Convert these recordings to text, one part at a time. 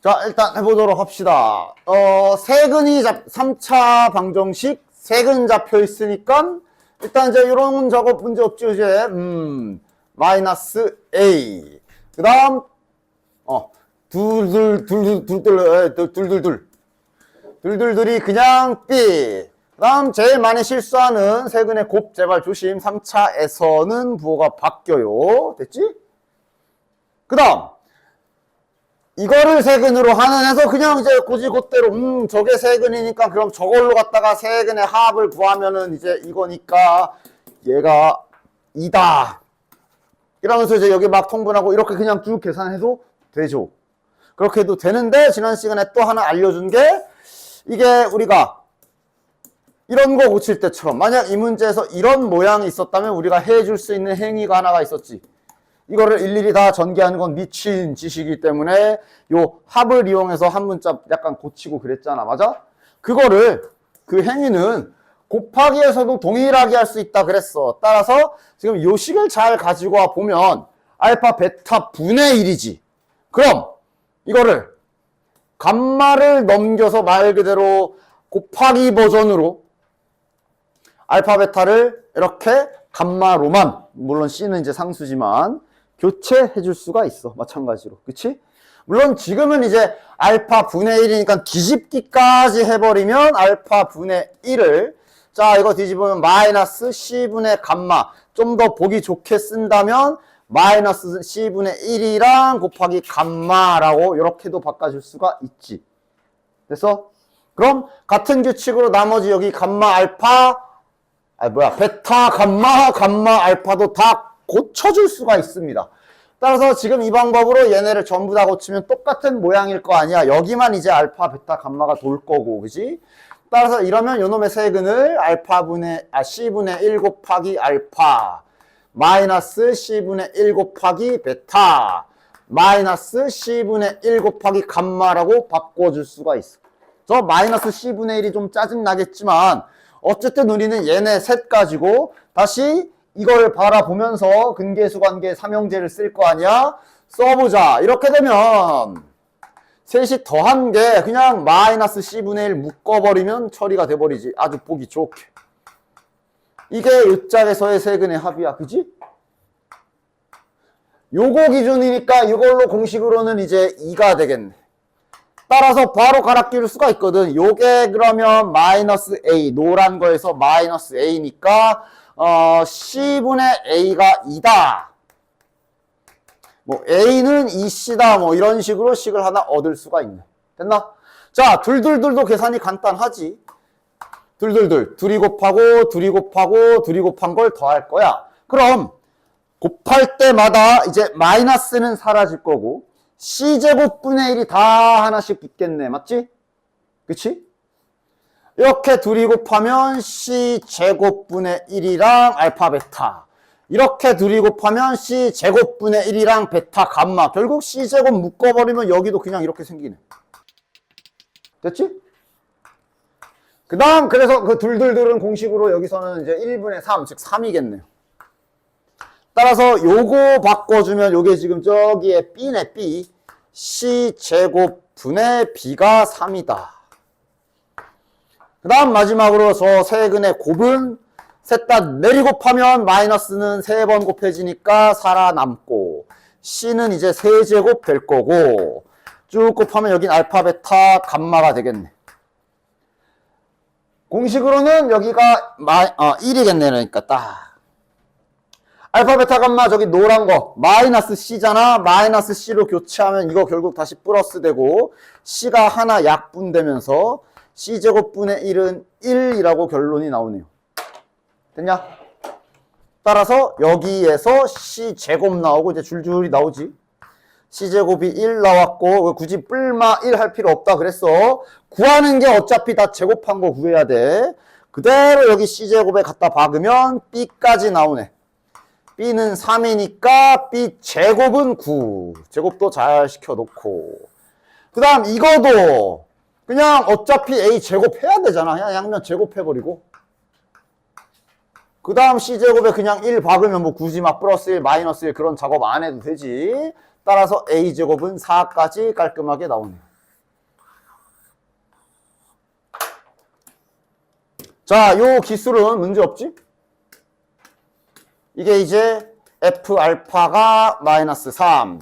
자, 일단 해보도록 합시다. 세근이 3차 방정식 세근 잡혀 있으니까 일단 이제 이런 작업 문제 없죠, 이제. 마이너스 A. 그 다음, 둘둘둘이 그냥 B. 그 다음, 제일 많이 실수하는 세근의 곱, 제발 조심. 3차에서는 부호가 바뀌어요. 됐지? 그 다음, 이거를 세근으로 하는 해서 그냥 이제 곧대로 저게 세근이니까 그럼 저걸로 갖다가 세근의 합을 구하면은 이제 이거니까 얘가 2다. 이러면서 이제 여기 막 통분하고 이렇게 그냥 쭉 계산해도 되죠. 그렇게 해도 되는데 지난 시간에 또 하나 알려준 게 이게 우리가 이런 거 고칠 때처럼 만약 이 문제에서 이런 모양이 있었다면 우리가 해줄 수 있는 행위가 하나가 있었지. 이거를 일일이 다 전개하는 건 미친 짓이기 때문에 요 합을 이용해서 한 문자 약간 고치고 그랬잖아. 맞아? 그거를 그 행위는 곱하기에서도 동일하게 할 수 있다 그랬어. 따라서 지금 요 식을 잘 가지고 와 보면 알파 베타 분의 1이지. 그럼 이거를 감마를 넘겨서 말 그대로 곱하기 버전으로 알파 베타를 이렇게 감마로만, 물론 C는 이제 상수지만 교체해 줄 수가 있어. 마찬가지로. 그치? 물론 지금은 이제 알파 분의 1이니까 뒤집기까지 해버리면 알파 분의 1을 자, 이거 뒤집으면 마이너스 C분의 감마. 좀 더 보기 좋게 쓴다면 마이너스 C분의 1이랑 곱하기 감마라고 이렇게도 바꿔줄 수가 있지. 됐어? 그럼 같은 규칙으로 나머지 여기 감마 알파 베타 감마 알파도 다 고쳐줄 수가 있습니다. 따라서 지금 이 방법으로 얘네를 전부 다 고치면 똑같은 모양일 거 아니야. 여기만 이제 알파 베타 감마가 돌 거고, 그지? 따라서 이러면 요놈의 세근을 C분의 1 곱하기 알파 마이너스 C분의 1 곱하기 베타 마이너스 C분의 1 곱하기 감마라고 바꿔줄 수가 있어. 저 마이너스 C분의 1이 좀 짜증나겠지만 어쨌든 우리는 얘네 셋 가지고 다시 이걸 바라보면서 근계수관계 삼형제를 쓸 거 아니야? 써보자. 이렇게 되면 셋이 더한 게 그냥 마이너스 C분의 1 묶어버리면 처리가 돼버리지. 아주 보기 좋게. 이게 요짝에서의 세근의 합이야. 그지? 요거 기준이니까 이걸로 공식으로는 이제 2가 되겠네. 따라서 바로 갈아 끼울 수가 있거든. 요게 그러면 마이너스 A, 노란 거에서 마이너스 A니까 C분의 A가 2다. 뭐 A는 2C다 뭐 이런 식으로 식을 하나 얻을 수가 있네. 됐나? 자, 둘둘둘도 계산이 간단하지. 둘이 곱하고 둘이 곱한 걸 더할 거야. 그럼 곱할 때마다 이제 마이너스는 사라질 거고 C제곱분의 1이 다 하나씩 붙겠네. 맞지? 그치? 이렇게 둘이 곱하면 C제곱분의 1이랑 알파 베타. 이렇게 둘이 곱하면 C제곱분의 1이랑 베타 감마. 결국 C제곱 묶어버리면 여기도 그냥 이렇게 생기네. 됐지? 그 다음 그래서 그 둘둘둘은 공식으로 여기서는 이제 1분의 3, 즉 3이겠네요. 따라서 요거 바꿔주면 요게 지금 저기에 B네, B. C제곱분의 B가 3이다. 그 다음 마지막으로 저 세근의 곱은 셋 다 내리 곱하면 마이너스는 3번 곱해지니까 살아남고 C는 이제 세제곱 될 거고 쭉 곱하면 여긴 알파 베타 감마가 되겠네. 공식으로는 여기가 1이겠네. 그러니까 딱 알파 베타 감마 저기 노란 거 마이너스 C잖아. 마이너스 C로 교체하면 이거 결국 다시 플러스 되고 C가 하나 약분되면서 C제곱분의 1은 1이라고 결론이 나오네요. 됐냐? 따라서 여기에서 C제곱 나오고 이제 줄줄이 나오지. C제곱이 1 나왔고 굳이 뿔마 1 할 필요 없다 그랬어. 구하는 게 어차피 다 제곱한 거 구해야 돼. 그대로 여기 C제곱에 갖다 박으면 B까지 나오네. B는 3이니까 B제곱은 9. 제곱도 잘 시켜놓고. 그 다음 이거도 그냥 어차피 A 제곱해야 되잖아. 그냥 양면 제곱해버리고. 그 다음 C제곱에 그냥 1 박으면 뭐 굳이 막 플러스 1, 마이너스 1 그런 작업 안 해도 되지. 따라서 A제곱은 4까지 깔끔하게 나오네요. 자, 요 기술은 문제 없지? 이게 이제 F 알파가 마이너스 3,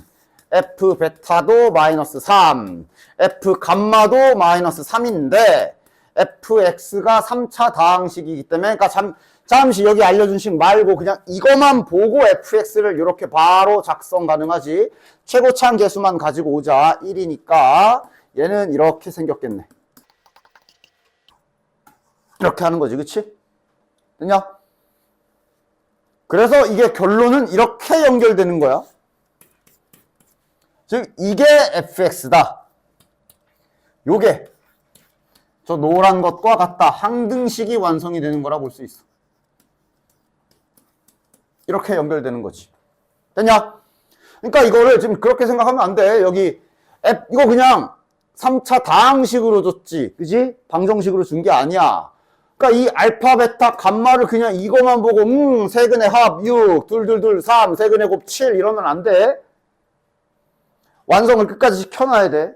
F 베타도 마이너스 3, F 감마도 마이너스 3인데 fx가 3차 다항식이기 때문에 그러니까 잠시 여기 알려준 식 말고 그냥 이것만 보고 fx를 이렇게 바로 작성 가능하지. 최고차항 계수만 가지고 오자. 1이니까 얘는 이렇게 생겼겠네. 이렇게 하는 거지, 그치? 됐냐? 그래서 이게 결론은 이렇게 연결되는 거야. 즉 이게 fx다. 요게 저 노란 것과 같다. 항등식이 완성이 되는 거라 볼 수 있어. 이렇게 연결되는 거지. 됐냐? 그러니까 이거를 지금 그렇게 생각하면 안 돼. 여기 이거 그냥 3차 다항식으로 줬지. 그지? 방정식으로 준 게 아니야. 그러니까 이 알파, 베타, 감마를 그냥 이거만 보고 세근의 합 6, 둘, 3, 세근의 곱 7 이러면 안 돼. 완성을 끝까지 시켜놔야 돼.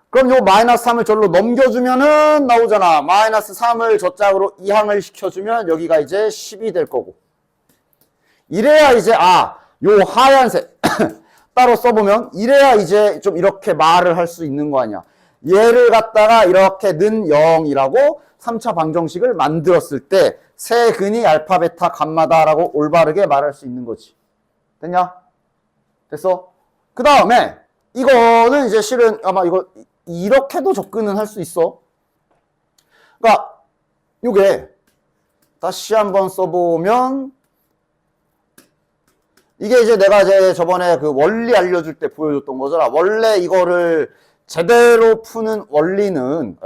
그럼 요 마이너스 3을 절로 넘겨주면은 나오잖아. 마이너스 3을 저짝으로 이항을 시켜주면 여기가 이제 10이 될 거고. 이래야 이제 요 하얀색 따로 써보면 이래야 이제 좀 이렇게 말을 할 수 있는 거 아니야. 얘를 갖다가 이렇게 는 0이라고 3차 방정식을 만들었을 때 세근이 알파, 베타, 감마다라고 올바르게 말할 수 있는 거지. 됐냐? 됐어? 그 다음에 이거는 이제 실은 아마 이거 이렇게도 접근은 할 수 있어. 그러니까 요게 다시 한번 써보면 이게 이제 내가 이제 저번에 그 원리 알려줄 때 보여줬던 거잖아. 원래 이거를 제대로 푸는 원리는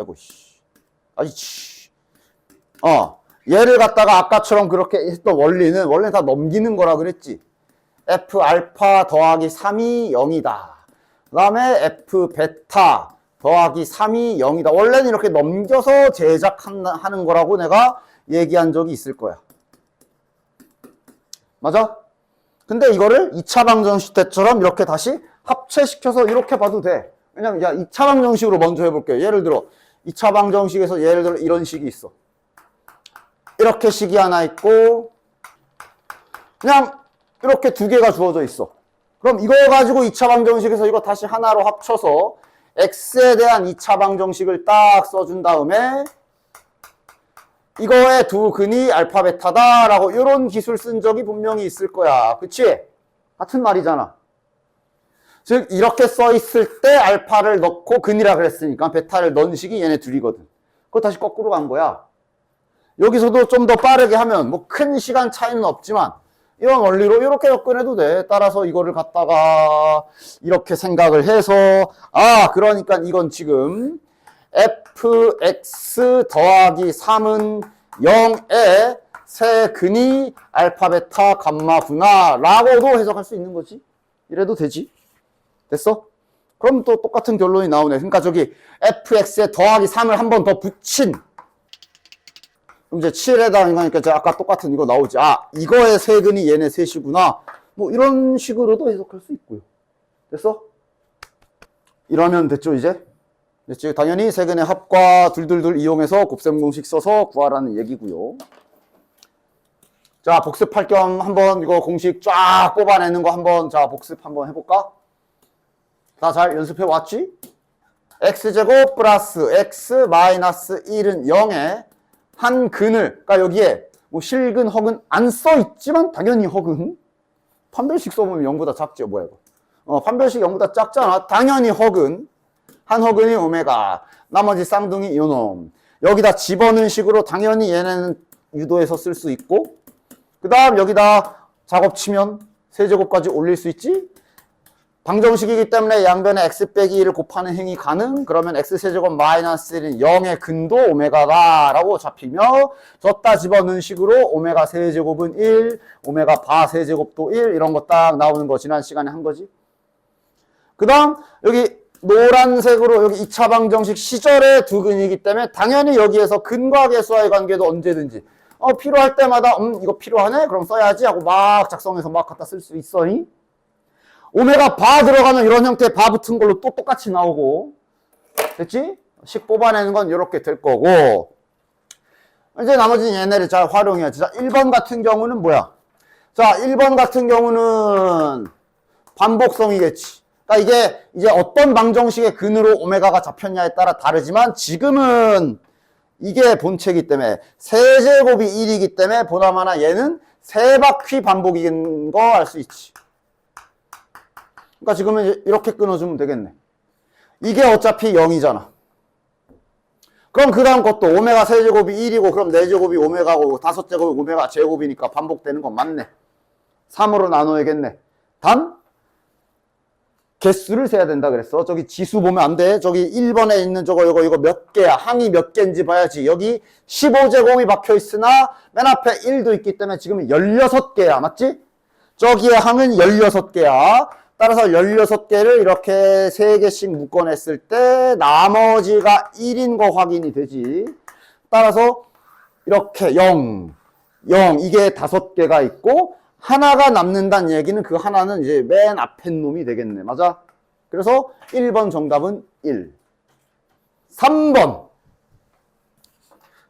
얘를 갖다가 아까처럼 그렇게 했던 원리는 다 넘기는 거라 그랬지. F 알파 더하기 3이 0이다. 그 다음에 F 베타 더하기 3이 0이다. 원래는 이렇게 넘겨서 제작하는 거라고 내가 얘기한 적이 있을 거야. 맞아? 근데 이거를 2차 방정식 때처럼 이렇게 다시 합체시켜서 이렇게 봐도 돼. 왜냐면 2차 방정식으로 먼저 해볼게요. 예를 들어 2차 방정식에서 예를 들어 이런 식이 있어. 이렇게 식이 하나 있고 그냥 이렇게 두 개가 주어져 있어. 그럼 이거 가지고 2차 방정식에서 이거 다시 하나로 합쳐서 x에 대한 2차 방정식을 딱 써준 다음에 이거의 두 근이 알파 베타다 라고 이런 기술 쓴 적이 분명히 있을 거야. 그치? 같은 말이잖아. 즉 이렇게 써 있을 때 알파를 넣고 근이라 그랬으니까 베타를 넣은 식이 얘네 둘이거든. 그거 다시 거꾸로 간 거야. 여기서도 좀 더 빠르게 하면 뭐 큰 시간 차이는 없지만 이런 원리로 이렇게 접근해도 돼. 따라서 이거를 갖다가 이렇게 생각을 해서 그러니까 이건 지금 fx 더하기 3은 0의 세근이 알파, 베타, 감마구나 라고도 해석할 수 있는 거지. 이래도 되지. 됐어? 그럼 또 똑같은 결론이 나오네. 그러니까 저기 fx에 더하기 3을 한 번 더 붙인 그럼 이제 7에다 이거니까 이제 아까 똑같은 이거 나오지. 이거의 세근이 얘네 셋이구나. 뭐 이런 식으로도 해석할 수 있고요. 됐어? 이러면 됐죠, 이제? 됐지? 당연히 세근의 합과 둘 이용해서 곱셈 공식 써서 구하라는 얘기고요. 자, 복습할 겸 한번 이거 공식 쫙 뽑아내는 거 한번 복습 한번 해볼까? 다 잘 연습해 왔지? x제곱 플러스 x 마이너스 1은 0에 한 근을, 그러니까 여기에 뭐 실근, 허근 안 써 있지만 당연히 허근. 판별식 써보면 0보다 작죠, 뭐야 이거. 판별식 0보다 작잖아. 당연히 허근. 한 허근이 오메가. 나머지 쌍둥이 요놈. 여기다 집어넣은 식으로 당연히 얘네는 유도해서 쓸 수 있고. 그 다음 여기다 작업 치면 세제곱까지 올릴 수 있지. 방정식이기 때문에 양변에 x 빼기 1을 곱하는 행위 가능. 그러면 x세제곱 마이너스 1은 0의 근도 오메가다 라고 잡히며 졌다 집어넣은 식으로 오메가 세제곱은 1, 오메가 바 세제곱도 1 이런 거 딱 나오는 거 지난 시간에 한 거지. 그 다음 여기 노란색으로 여기 2차 방정식 시절의 두 근이기 때문에 당연히 여기에서 근과 계수와의 관계도 언제든지 필요할 때마다 이거 필요하네? 그럼 써야지 하고 막 작성해서 막 갖다 쓸 수 있어니? 오메가 바 들어가면 이런 형태의 바 붙은 걸로 또 똑같이 나오고 됐지? 식 뽑아내는 건 이렇게 될 거고 이제 나머지는 얘네를 잘 활용해야지. 자, 1번 같은 경우는 뭐야? 자, 1번 같은 경우는 반복성이겠지. 그러니까 이게 이제 어떤 방정식의 근으로 오메가가 잡혔냐에 따라 다르지만 지금은 이게 본체이기 때문에 세제곱이 1이기 때문에 보나마나 얘는 3바퀴 반복인 거 알 수 있지. 그러니까 지금은 이렇게 끊어주면 되겠네. 이게 어차피 0이잖아. 그럼 그 다음 것도 오메가 세제곱이 1이고 그럼 4제곱이 오메가고 5제곱이 오메가 제곱이니까 반복되는 건 맞네. 3으로 나눠야겠네. 단 개수를 세야 된다 그랬어. 저기 지수 보면 안 돼. 저기 1번에 있는 이거 몇 개야. 항이 몇 개인지 봐야지. 여기 15제곱이 박혀 있으나 맨 앞에 1도 있기 때문에 지금 16개야. 맞지? 저기에 항은 16개야. 따라서 16개를 이렇게 3개씩 묶어냈을 때 나머지가 1인 거 확인이 되지. 따라서 이렇게 0, 0 이게 5개가 있고 하나가 남는다는 얘기는 그 하나는 이제 맨 앞에 놈이 되겠네. 맞아? 그래서 1번 정답은 1. 3번.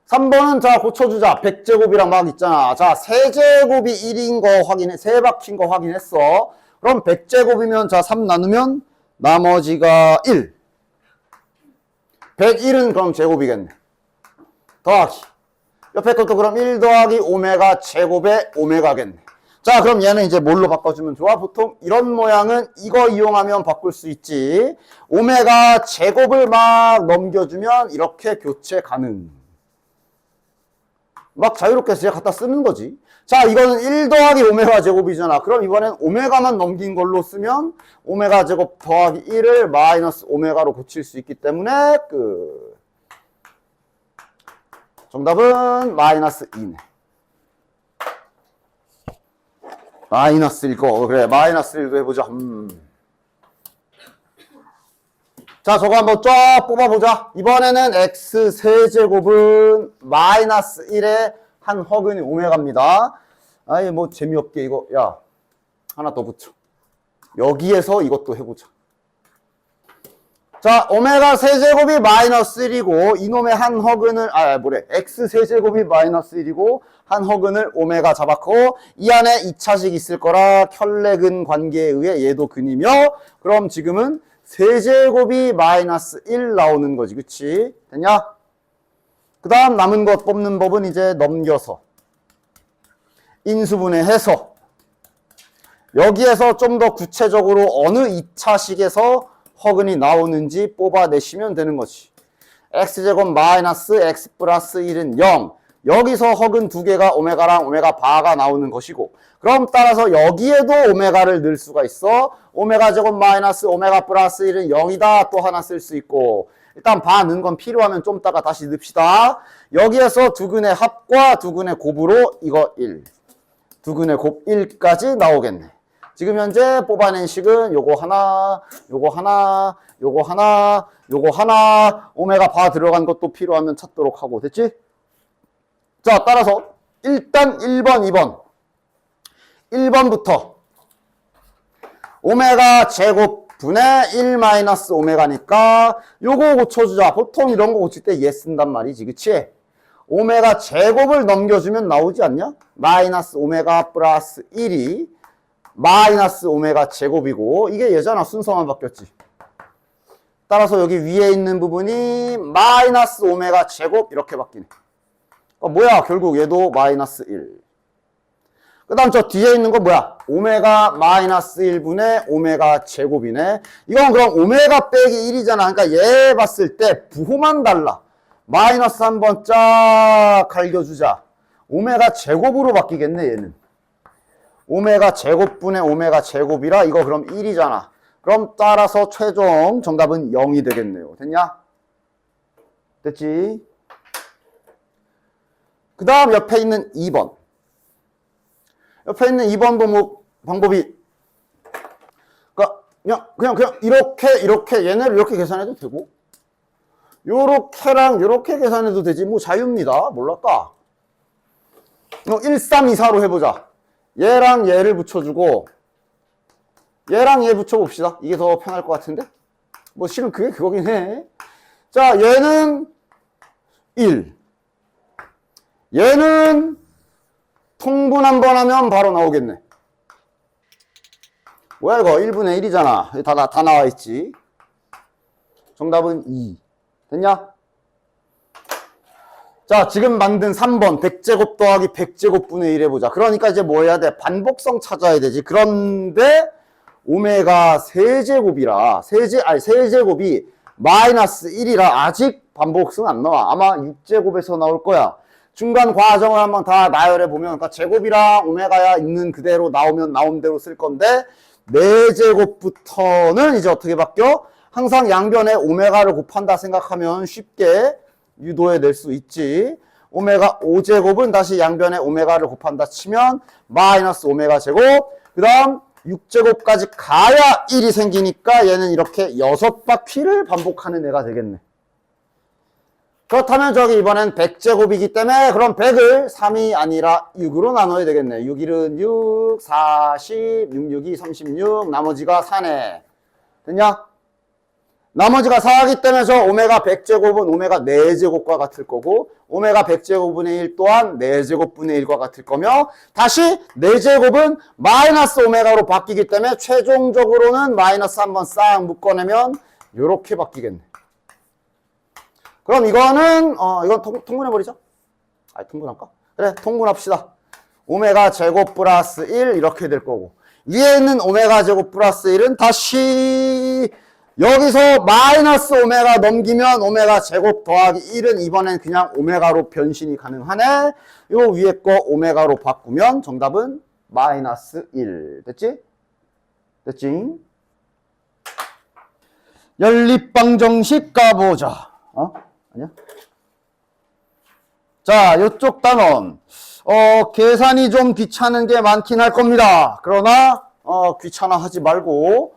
3번은 자 고쳐주자. 100제곱이랑 막 있잖아. 자 세제곱이 1인 거 확인해. 3바퀴인 거 확인했어. 그럼 100제곱이면 자 3 나누면 나머지가 1. 101은 그럼 제곱이겠네. 더하기. 옆에 것도 그럼 1 더하기 오메가 제곱의 오메가겠네. 자 그럼 얘는 이제 뭘로 바꿔주면 좋아? 보통 이런 모양은 이거 이용하면 바꿀 수 있지. 오메가 제곱을 막 넘겨주면 이렇게 교체 가능. 막 자유롭게 그냥 갖다 쓰는 거지. 자 이거는 1 더하기 오메가 제곱이잖아. 그럼 이번엔 오메가만 넘긴 걸로 쓰면 오메가 제곱 더하기 1을 마이너스 오메가로 고칠 수 있기 때문에 정답은 마이너스 2네. 마이너스 1 거. 그래 마이너스 1도 해보자. 자 저거 한번 쫙 뽑아보자. 이번에는 x 세제곱은 마이너스 1의 한 허근이 오메가입니다. 아이 뭐 재미없게 이거 야 하나 더 붙여. 여기에서 이것도 해보자. 자 오메가 세제곱이 마이너스 1이고 이놈의 한 허근을 x 세제곱이 마이너스 1이고 한 허근을 오메가 잡았고 이 안에 2차식 있을 거라 켤레근 관계에 의해 얘도 근이며 그럼 지금은 세제곱이 마이너스 1 나오는 거지. 그치? 됐냐? 그 다음 남은 것 뽑는 법은 이제 넘겨서 인수분해해서 여기에서 좀 더 구체적으로 어느 2차식에서 허근이 나오는지 뽑아내시면 되는 거지. x제곱 마이너스 x 플러스 1은 0. 여기서 허근 2개가 오메가랑 오메가 바가 나오는 것이고 그럼 따라서 여기에도 오메가를 넣을 수가 있어. 오메가 제곱 마이너스 오메가 플러스 1은 0이다. 또 하나 쓸 수 있고 일단 바 넣은 건 필요하면 좀 따가 다시 넣읍시다. 여기에서 두근의 합과 두근의 곱으로 이거 1. 두근의 곱 1까지 나오겠네. 지금 현재 뽑아낸 식은 요거 하나, 요거 하나, 요거 하나, 요거 하나, 오메가 바 들어간 것도 필요하면 찾도록 하고. 됐지? 자, 따라서 일단 1번, 2번. 1번부터 오메가 제곱 분의 1 마이너스 오메가니까 요거 고쳐주자. 보통 이런 거 고칠 때 얘 쓴단 말이지. 그치? 오메가 제곱을 넘겨주면 나오지 않냐? 마이너스 오메가 플러스 1이 마이너스 오메가 제곱이고 이게 얘잖아. 순서만 바뀌었지. 따라서 여기 위에 있는 부분이 마이너스 오메가 제곱 이렇게 바뀌네. 뭐야? 결국 얘도 마이너스 1. 그 다음 저 뒤에 있는 거 뭐야? 오메가 마이너스 1분의 오메가 제곱이네. 이건 그럼 오메가 빼기 1이잖아. 그러니까 얘 봤을 때 부호만 달라. 마이너스 한번 쫙 갈겨주자. 오메가 제곱으로 바뀌겠네 얘는. 오메가 제곱분의 오메가 제곱이라 이거 그럼 1이잖아. 그럼 따라서 최종 정답은 0이 되겠네요. 됐냐? 됐지? 그 다음 옆에 있는 2번. 옆에 있는 2번도 뭐 방법이 그냥 이렇게 얘네를 이렇게 계산해도 되고 요렇게랑 요렇게 계산해도 되지. 뭐 자유입니다. 몰랐다. 1, 3, 2, 4로 해보자. 얘랑 얘를 붙여주고 얘랑 얘 붙여봅시다. 이게 더 편할 것 같은데? 뭐 실은 그게 그거긴 해. 자 얘는 1 얘는 통분 한번 하면 바로 나오겠네. 뭐야 이거 1분의 1이잖아. 다 나와 있지. 정답은 2. 됐냐? 자, 지금 만든 3번 100제곱 더하기 100제곱분의 1 해보자. 그러니까 이제 뭐 해야 돼? 반복성 찾아야 되지. 그런데 오메가 세제곱이라 세제곱이 마이너스 1이라 아직 반복성 안 나와. 아마 6제곱에서 나올 거야. 중간 과정을 한번 다 나열해 보면 그러니까 제곱이랑 오메가야 있는 그대로 나오면 나온 대로 쓸 건데 4제곱부터는 이제 어떻게 바뀌어? 항상 양변에 오메가를 곱한다 생각하면 쉽게 유도해 낼 수 있지. 오메가 5제곱은 다시 양변에 오메가를 곱한다 치면 마이너스 오메가 제곱. 그 다음 6제곱까지 가야 1이 생기니까 얘는 이렇게 6바퀴를 반복하는 애가 되겠네. 그렇다면 저기 이번엔 100제곱이기 때문에 그럼 100을 3이 아니라 6으로 나눠야 되겠네. 6, 1은 6, 40, 6, 6이 36, 나머지가 4네. 됐냐? 나머지가 4이기 때문에 저 오메가 100제곱은 오메가 4제곱과 같을 거고 오메가 100제곱분의 1 또한 4제곱분의 1과 같을 거며 다시 4제곱은 마이너스 오메가로 바뀌기 때문에 최종적으로는 마이너스 한번 싹 묶어내면 이렇게 바뀌겠네. 그럼 이거는 이건 통분해버리죠. 통분할까? 그래, 통분합시다. 오메가 제곱 플러스 1 이렇게 될 거고 위에 있는 오메가 제곱 플러스 1은 다시 여기서 마이너스 오메가 넘기면 오메가 제곱 더하기 1은 이번엔 그냥 오메가로 변신이 가능하네. 요 위에 거 오메가로 바꾸면 정답은 마이너스 1. 됐지? 됐지? 연립방정식 가보자. 아니야? 자, 요쪽 단원. 계산이 좀 귀찮은 게 많긴 할 겁니다. 그러나, 귀찮아 하지 말고,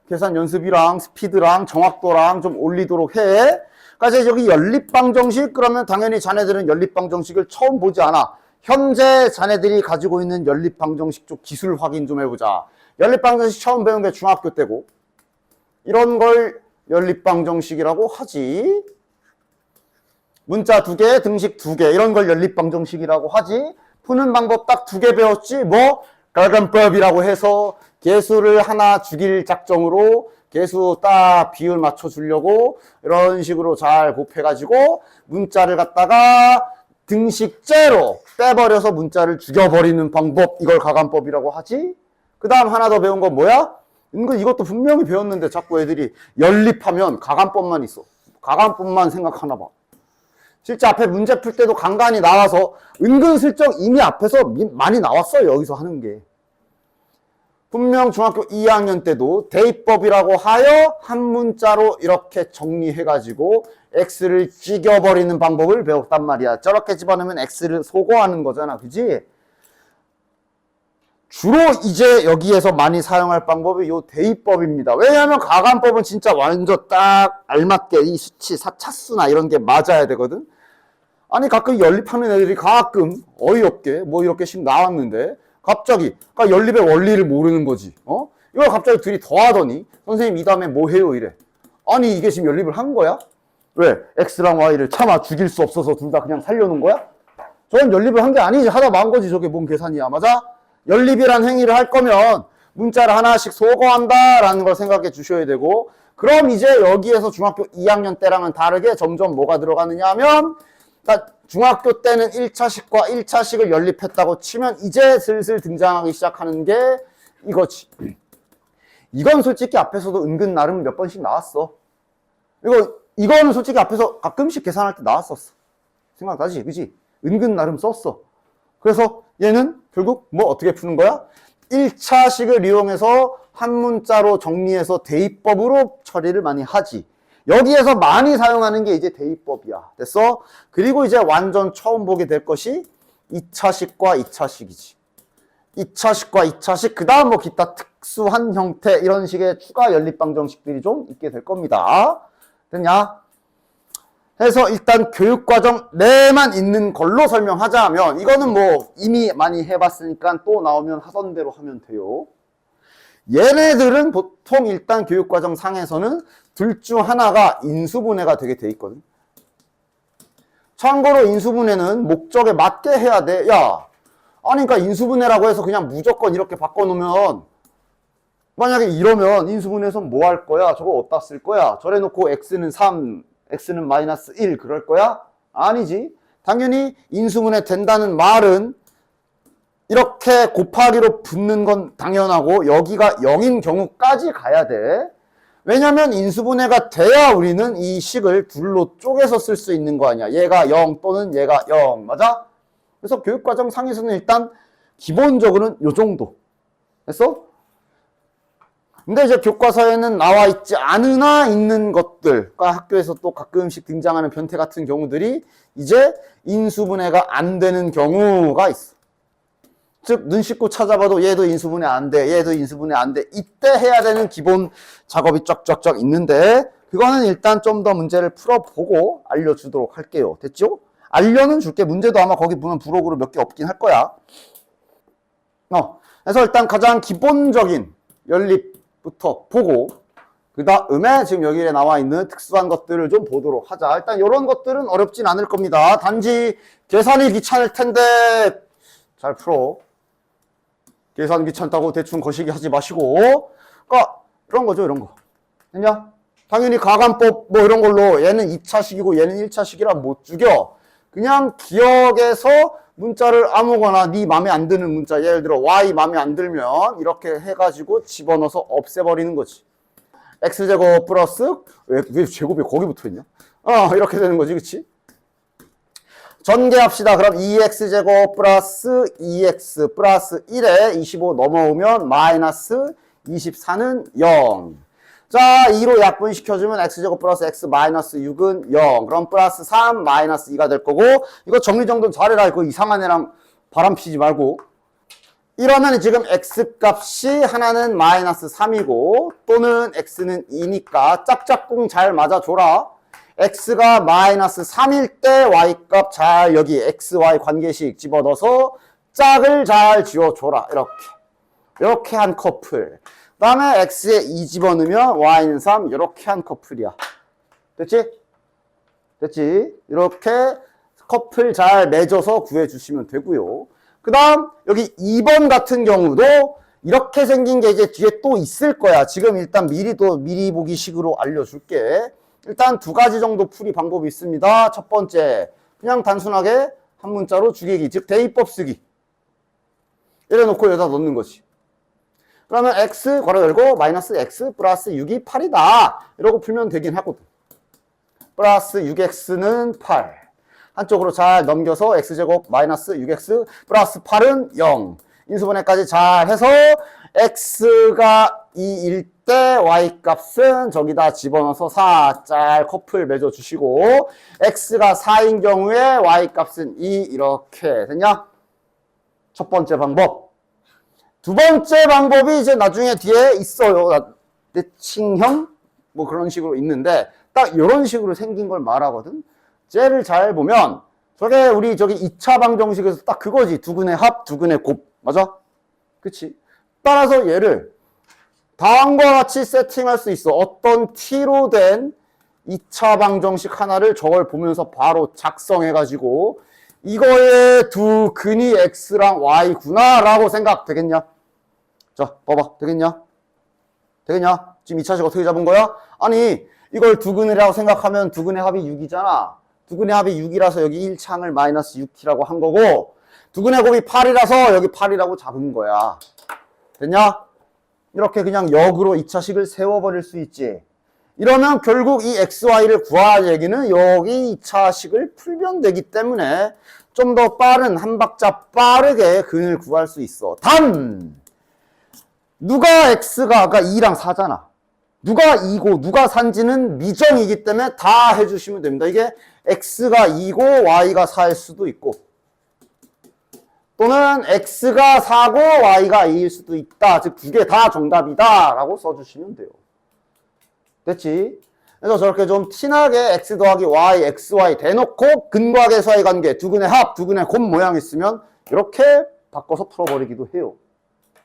계산 연습이랑 스피드랑 정확도랑 좀 올리도록 해. 그러니까 여기 연립방정식 그러면 당연히 자네들은 연립방정식을 처음 보지 않아. 현재 자네들이 가지고 있는 연립방정식 쪽 기술 확인 좀 해보자. 연립방정식 처음 배운 게 중학교 때고 이런 걸 연립방정식이라고 하지. 문자 2개, 등식 2개 이런 걸 연립방정식이라고 하지. 푸는 방법 딱 2개 배웠지. 뭐 갈근법이라고 해서 개수를 하나 죽일 작정으로 개수 딱 비율 맞춰 주려고 이런 식으로 잘 곱해가지고 문자를 갖다가 등식제로 빼버려서 문자를 죽여버리는 방법 이걸 가간법이라고 하지. 그 다음 하나 더 배운 건 뭐야? 이것도 분명히 배웠는데 자꾸 애들이 연립하면 가간법만 있어. 가간법만 생각하나 봐. 실제 앞에 문제 풀 때도 간간히 나와서 은근슬쩍 이미 앞에서 많이 나왔어요. 여기서 하는 게. 분명 중학교 2학년 때도 대입법이라고 하여 한 문자로 이렇게 정리해가지고 x를 죽여버리는 방법을 배웠단 말이야. 저렇게 집어넣으면 x를 소거하는 거잖아. 그지? 주로 이제 여기에서 많이 사용할 방법이 요 대입법입니다. 왜냐하면 가간법은 진짜 완전 딱 알맞게 이 수치, 차수나 이런 게 맞아야 되거든. 아니 가끔 연립하는 애들이 가끔 어이없게 뭐 이렇게씩 나왔는데 갑자기 그러니까 연립의 원리를 모르는 거지. 이걸 갑자기 둘이 더하더니 선생님 이 다음에 뭐 해요 이래. 아니 이게 지금 연립을 한 거야? 왜? x랑 y를 차마 죽일 수 없어서 둘 다 그냥 살려놓은 거야? 저건 연립을 한 게 아니지. 하다 만 거지. 저게 뭔 계산이야. 맞아? 연립이란 행위를 할 거면 문자를 하나씩 소거한다라는 걸 생각해 주셔야 되고 그럼 이제 여기에서 중학교 2학년 때랑은 다르게 점점 뭐가 들어가느냐 하면 그러니까 중학교 때는 1차식과 1차식을 연립했다고 치면 이제 슬슬 등장하기 시작하는 게 이거지. 이건 솔직히 앞에서도 은근 나름 몇 번씩 나왔어. 이거는 솔직히 앞에서 가끔씩 계산할 때 나왔었어. 생각나지? 그지? 은근 나름 썼어. 그래서 얘는 결국 뭐 어떻게 푸는 거야? 1차식을 이용해서 한 문자로 정리해서 대입법으로 처리를 많이 하지. 여기에서 많이 사용하는 게 이제 대입법이야. 됐어? 그리고 이제 완전 처음 보게 될 것이 2차식과 2차식이지. 2차식과 2차식, 그 다음 뭐 기타 특수한 형태, 이런 식의 추가 연립방정식들이 좀 있게 될 겁니다. 됐냐? 해서 일단 교육과정 내만 있는 걸로 설명하자면, 이거는 뭐 이미 많이 해봤으니까 또 나오면 하던 대로 하면 돼요. 얘네들은 보통 일단 교육과정 상에서는 둘 중 하나가 인수분해가 되게 돼 있거든. 참고로 인수분해는 목적에 맞게 해야 돼. 야, 아니 그러니까 인수분해라고 해서 그냥 무조건 이렇게 바꿔놓으면 만약에 이러면 인수분해에서 뭐 할 거야? 저거 어디다 쓸 거야? 저래놓고 x는 3, x는 마이너스 1 그럴 거야? 아니지. 당연히 인수분해 된다는 말은 이렇게 곱하기로 붙는 건 당연하고 여기가 0인 경우까지 가야 돼. 왜냐면 인수분해가 돼야 우리는 이 식을 둘로 쪼개서 쓸 수 있는 거 아니야. 얘가 0 또는 얘가 0. 맞아? 그래서 교육과정 상에서는 일단 기본적으로는 요 정도. 됐어? 근데 이제 교과서에는 나와 있지 않으나 있는 것들과 학교에서 또 가끔씩 등장하는 변태 같은 경우들이 이제 인수분해가 안 되는 경우가 있어. 즉 눈 씻고 찾아봐도 얘도 인수분해 안 돼, 얘도 인수분해 안 돼. 이때 해야 되는 기본 작업이 쫙쫙쫙 있는데 그거는 일단 좀 더 문제를 풀어보고 알려주도록 할게요. 됐죠? 알려는 줄게. 문제도 아마 거기 보면 부록으로 몇 개 없긴 할 거야. 그래서 일단 가장 기본적인 연립부터 보고 그 다음에 지금 여기에 나와 있는 특수한 것들을 좀 보도록 하자. 일단 이런 것들은 어렵진 않을 겁니다. 단지 계산이 귀찮을 텐데 잘 풀어. 계산 귀찮다고 대충 거시기 하지 마시고. 그러니까 이런 거죠, 이런 거. 됐냐? 당연히 가관법 뭐 이런 걸로 얘는 2차식이고 얘는 1차식이라 못 죽여. 그냥 기억에서 문자를 아무거나 네 맘에 안 드는 문자, 예를 들어 y 맘에 안 들면 이렇게 해가지고 집어넣어서 없애버리는 거지. x제곱 플러스 왜 제곱이 거기 붙어있냐? 이렇게 되는 거지, 그치? 전개합시다. 그럼 2x제곱 플러스 2x 플러스 1에 25 넘어오면 마이너스 24는 0. 자, 2로 약분시켜주면 x제곱 플러스 x 마이너스 6은 0. 그럼 플러스 3 마이너스 2가 될 거고 이거 정리정돈 잘해라. 이거 이상한 애랑 바람 피지 말고. 이러면 지금 x값이 하나는 마이너스 3이고 또는 x는 2니까 짝짝꿍 잘 맞아줘라. x가 마이너스 3일 때 y값 잘 여기 xy 관계식 집어넣어서 짝을 잘 지어줘라. 이렇게 한 커플. 그 다음에 x에 2 집어넣으면 y는 3 이렇게 한 커플이야. 됐지? 됐지? 이렇게 커플 잘 맺어서 구해주시면 되고요. 그 다음 여기 2번 같은 경우도 이렇게 생긴 게 이제 뒤에 또 있을 거야. 지금 일단 미리 보기 식으로 알려줄게. 일단 두 가지 정도 풀이 방법이 있습니다. 첫 번째, 그냥 단순하게 한 문자로 죽이기, 즉 대입법 쓰기. 이래 놓고 여기다 넣는 거지. 그러면 x 괄호 열고 마이너스 x 플러스 6이 8이다. 이러고 풀면 되긴 하거든. 플러스 6x는 8. 한쪽으로 잘 넘겨서 x제곱 마이너스 6x 플러스 8은 0. 인수분해까지 잘 해서 x가 2일 때 y값은 저기다 집어넣어서 4 짤 커플 맺어주시고 x가 4인 경우에 y값은 2 이렇게 됐냐? 첫 번째 방법. 두 번째 방법이 이제 나중에 뒤에 있어요. 대칭형 뭐 그런 식으로 있는데 딱 이런 식으로 생긴 걸 말하거든. 쟤를 잘 보면 저게 우리 저기 2차 방정식에서 딱 그거지. 두근의 합, 두근의 곱. 맞아? 그치? 따라서 얘를 다음과 같이 세팅할 수 있어. 어떤 t로 된 2차 방정식 하나를 저걸 보면서 바로 작성해가지고 이거의 두 근이 x랑 y구나 라고 생각 되겠냐? 자, 봐봐. 되겠냐? 되겠냐? 지금 2차식 어떻게 잡은 거야? 아니, 이걸 두근이라고 생각하면 두근의 합이 6이잖아. 두근의 합이 6이라서 여기 1창을 마이너스 6t라고 한 거고 두근의 곱이 8이라서 여기 8이라고 잡은 거야. 됐냐? 이렇게 그냥 역으로 2차식을 세워버릴 수 있지. 이러면 결국 이 xy를 구할 얘기는 여기 2차식을 풀면 되기 때문에 좀 더 빠른 한 박자 빠르게 근을 구할 수 있어. 단! 누가 x가 아까 2랑 4잖아. 누가 2고 누가 4인지는 미정이기 때문에 다 해주시면 됩니다. 이게 x가 2고 y가 4일 수도 있고 또는 x가 4고 y가 2일 수도 있다. 즉 두 개 다 정답이다 라고 써주시면 돼요. 됐지? 그래서 저렇게 좀 티나게 x 더하기 y, xy 대놓고 근과 계수의 관계, 두근의 합, 두근의 곱 모양 있으면 이렇게 바꿔서 풀어버리기도 해요.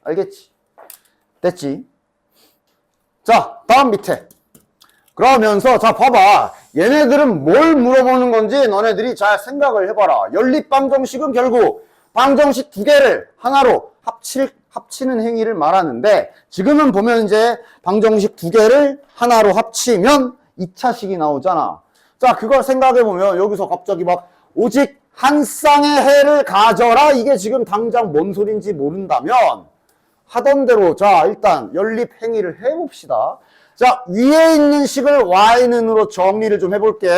알겠지? 됐지? 자, 다음 밑에. 그러면서 자 봐봐. 얘네들은 뭘 물어보는 건지 너네들이 잘 생각을 해봐라. 연립방정식은 결국 방정식 두 개를 하나로 합치는 행위를 말하는데 지금은 보면 이제 방정식 두 개를 하나로 합치면 2차식이 나오잖아. 자 그걸 생각해보면 여기서 갑자기 막 오직 한 쌍의 해를 가져라. 이게 지금 당장 뭔 소린지 모른다면 하던 대로 자 일단 연립 행위를 해봅시다. 자 위에 있는 식을 y는으로 정리를 좀 해볼게.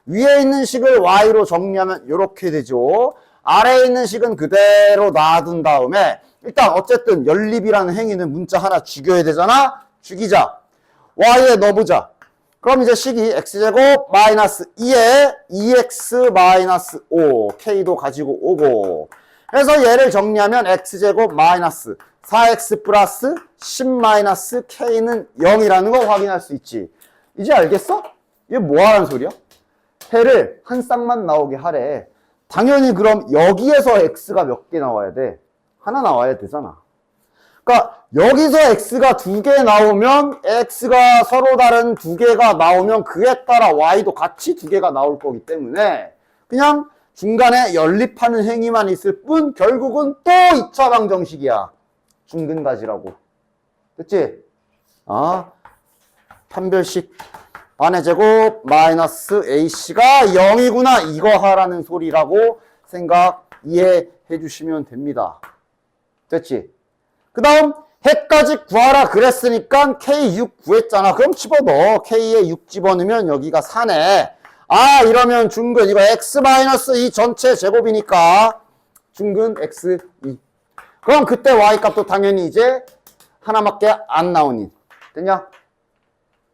위에 있는 식을 y로 정리하면 이렇게 되죠. 아래에 있는 식은 그대로 놔둔 다음에 일단 어쨌든 연립이라는 행위는 문자 하나 죽여야 되잖아. 죽이자. y에 넣어보자. 그럼 이제 식이 x제곱 마이너스 2에 2x 마이너스 5 k도 가지고 오고 그래서 얘를 정리하면 x제곱 마이너스 4x 플러스 10 마이너스 k는 0이라는 거 확인할 수 있지. 이제 알겠어? 이게 뭐 하는 소리야? 해를 한 쌍만 나오게 하래. 당연히 그럼 여기에서 x가 몇 개 나와야 돼? 하나 나와야 되잖아. 그러니까 여기서 x가 두 개 나오면 x가 서로 다른 두 개가 나오면 그에 따라 y도 같이 두 개가 나올 거기 때문에 그냥 중간에 연립하는 행위만 있을 뿐 결국은 또 2차 방정식이야. 중근가지라고. 됐지? 판별식 반의 제곱 마이너스 ac가 0이구나 이거 하라는 소리라고 생각 이해해 주시면 됩니다. 됐지? 그 다음 해까지 구하라 그랬으니까 K6 구했잖아. 그럼 집어넣어. K에 6 집어넣으면 여기가 4네. 이러면 중근 이거 x-2 전체 제곱이니까 중근 x2. 그럼 그때 y 값도 당연히 이제 하나밖에 안 나오니. 됐냐?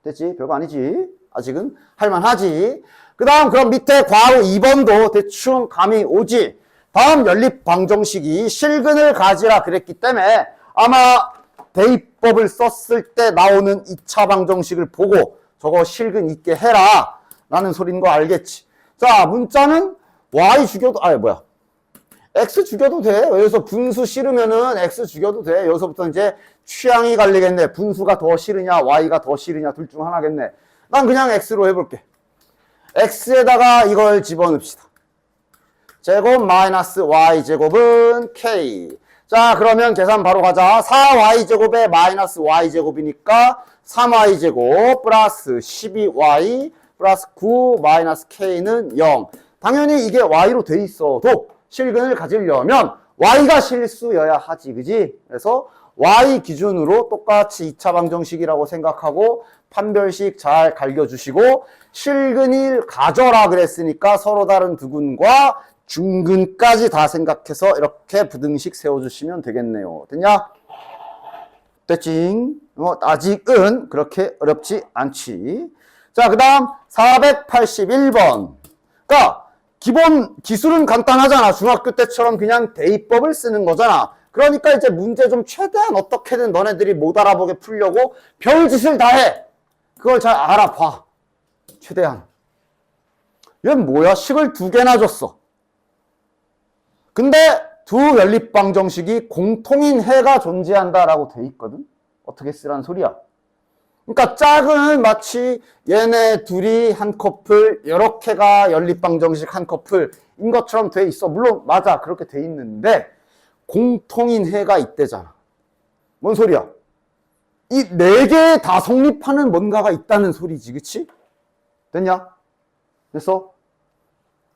됐지? 별거 아니지. 아직은 할만하지. 그 다음 그럼 밑에 괄호 2번도 대충 감이 오지. 다음 연립 방정식이 실근을 가지라 그랬기 때문에 아마 대입법을 썼을 때 나오는 2차 방정식을 보고 저거 실근 있게 해라 라는 소리인 거 알겠지. 자 문자는 y 죽여도 x 죽여도 돼. 여기서 분수 싫으면은 x 죽여도 돼. 여기서부터 이제 취향이 갈리겠네. 분수가 더 싫으냐 y가 더 싫으냐 둘 중 하나겠네. 난 그냥 x로 해볼게. x에다가 이걸 집어넣읍시다. 제곱 마이너스 y제곱은 k. 자 그러면 계산 바로 가자. 4y제곱에 마이너스 y제곱이니까 3y제곱 플러스 12y 플러스 9 마이너스 k는 0. 당연히 이게 y로 돼 있어도 실근을 가지려면 y가 실수여야 하지. 그지? 그래서 y 기준으로 똑같이 2차 방정식이라고 생각하고 판별식 잘 갈겨주시고 실근을 가져라 그랬으니까 서로 다른 두근과 중근까지 다 생각해서 이렇게 부등식 세워주시면 되겠네요. 됐냐? 됐지? 아직은 그렇게 어렵지 않지. 자, 그 다음 481번. 그러니까 기본 기술은 간단하잖아. 중학교 때처럼 그냥 대입법을 쓰는 거잖아. 그러니까 이제 문제 좀 최대한 어떻게든 너네들이 못 알아보게 풀려고 별짓을 다 해. 그걸 잘 알아봐. 최대한. 얘는 뭐야? 식을 2개나 줬어. 근데 두 연립방정식이 공통인 해가 존재한다라고 돼 있거든. 어떻게 쓰라는 소리야? 그러니까 짝은 마치 얘네 둘이 한 커플, 이렇게가 연립방정식 한 커플인 것처럼 돼 있어. 물론 맞아, 그렇게 돼 있는데 공통인 해가 있대잖아. 뭔 소리야? 이 4개 다 성립하는 뭔가가 있다는 소리지, 그치? 됐냐? 그래서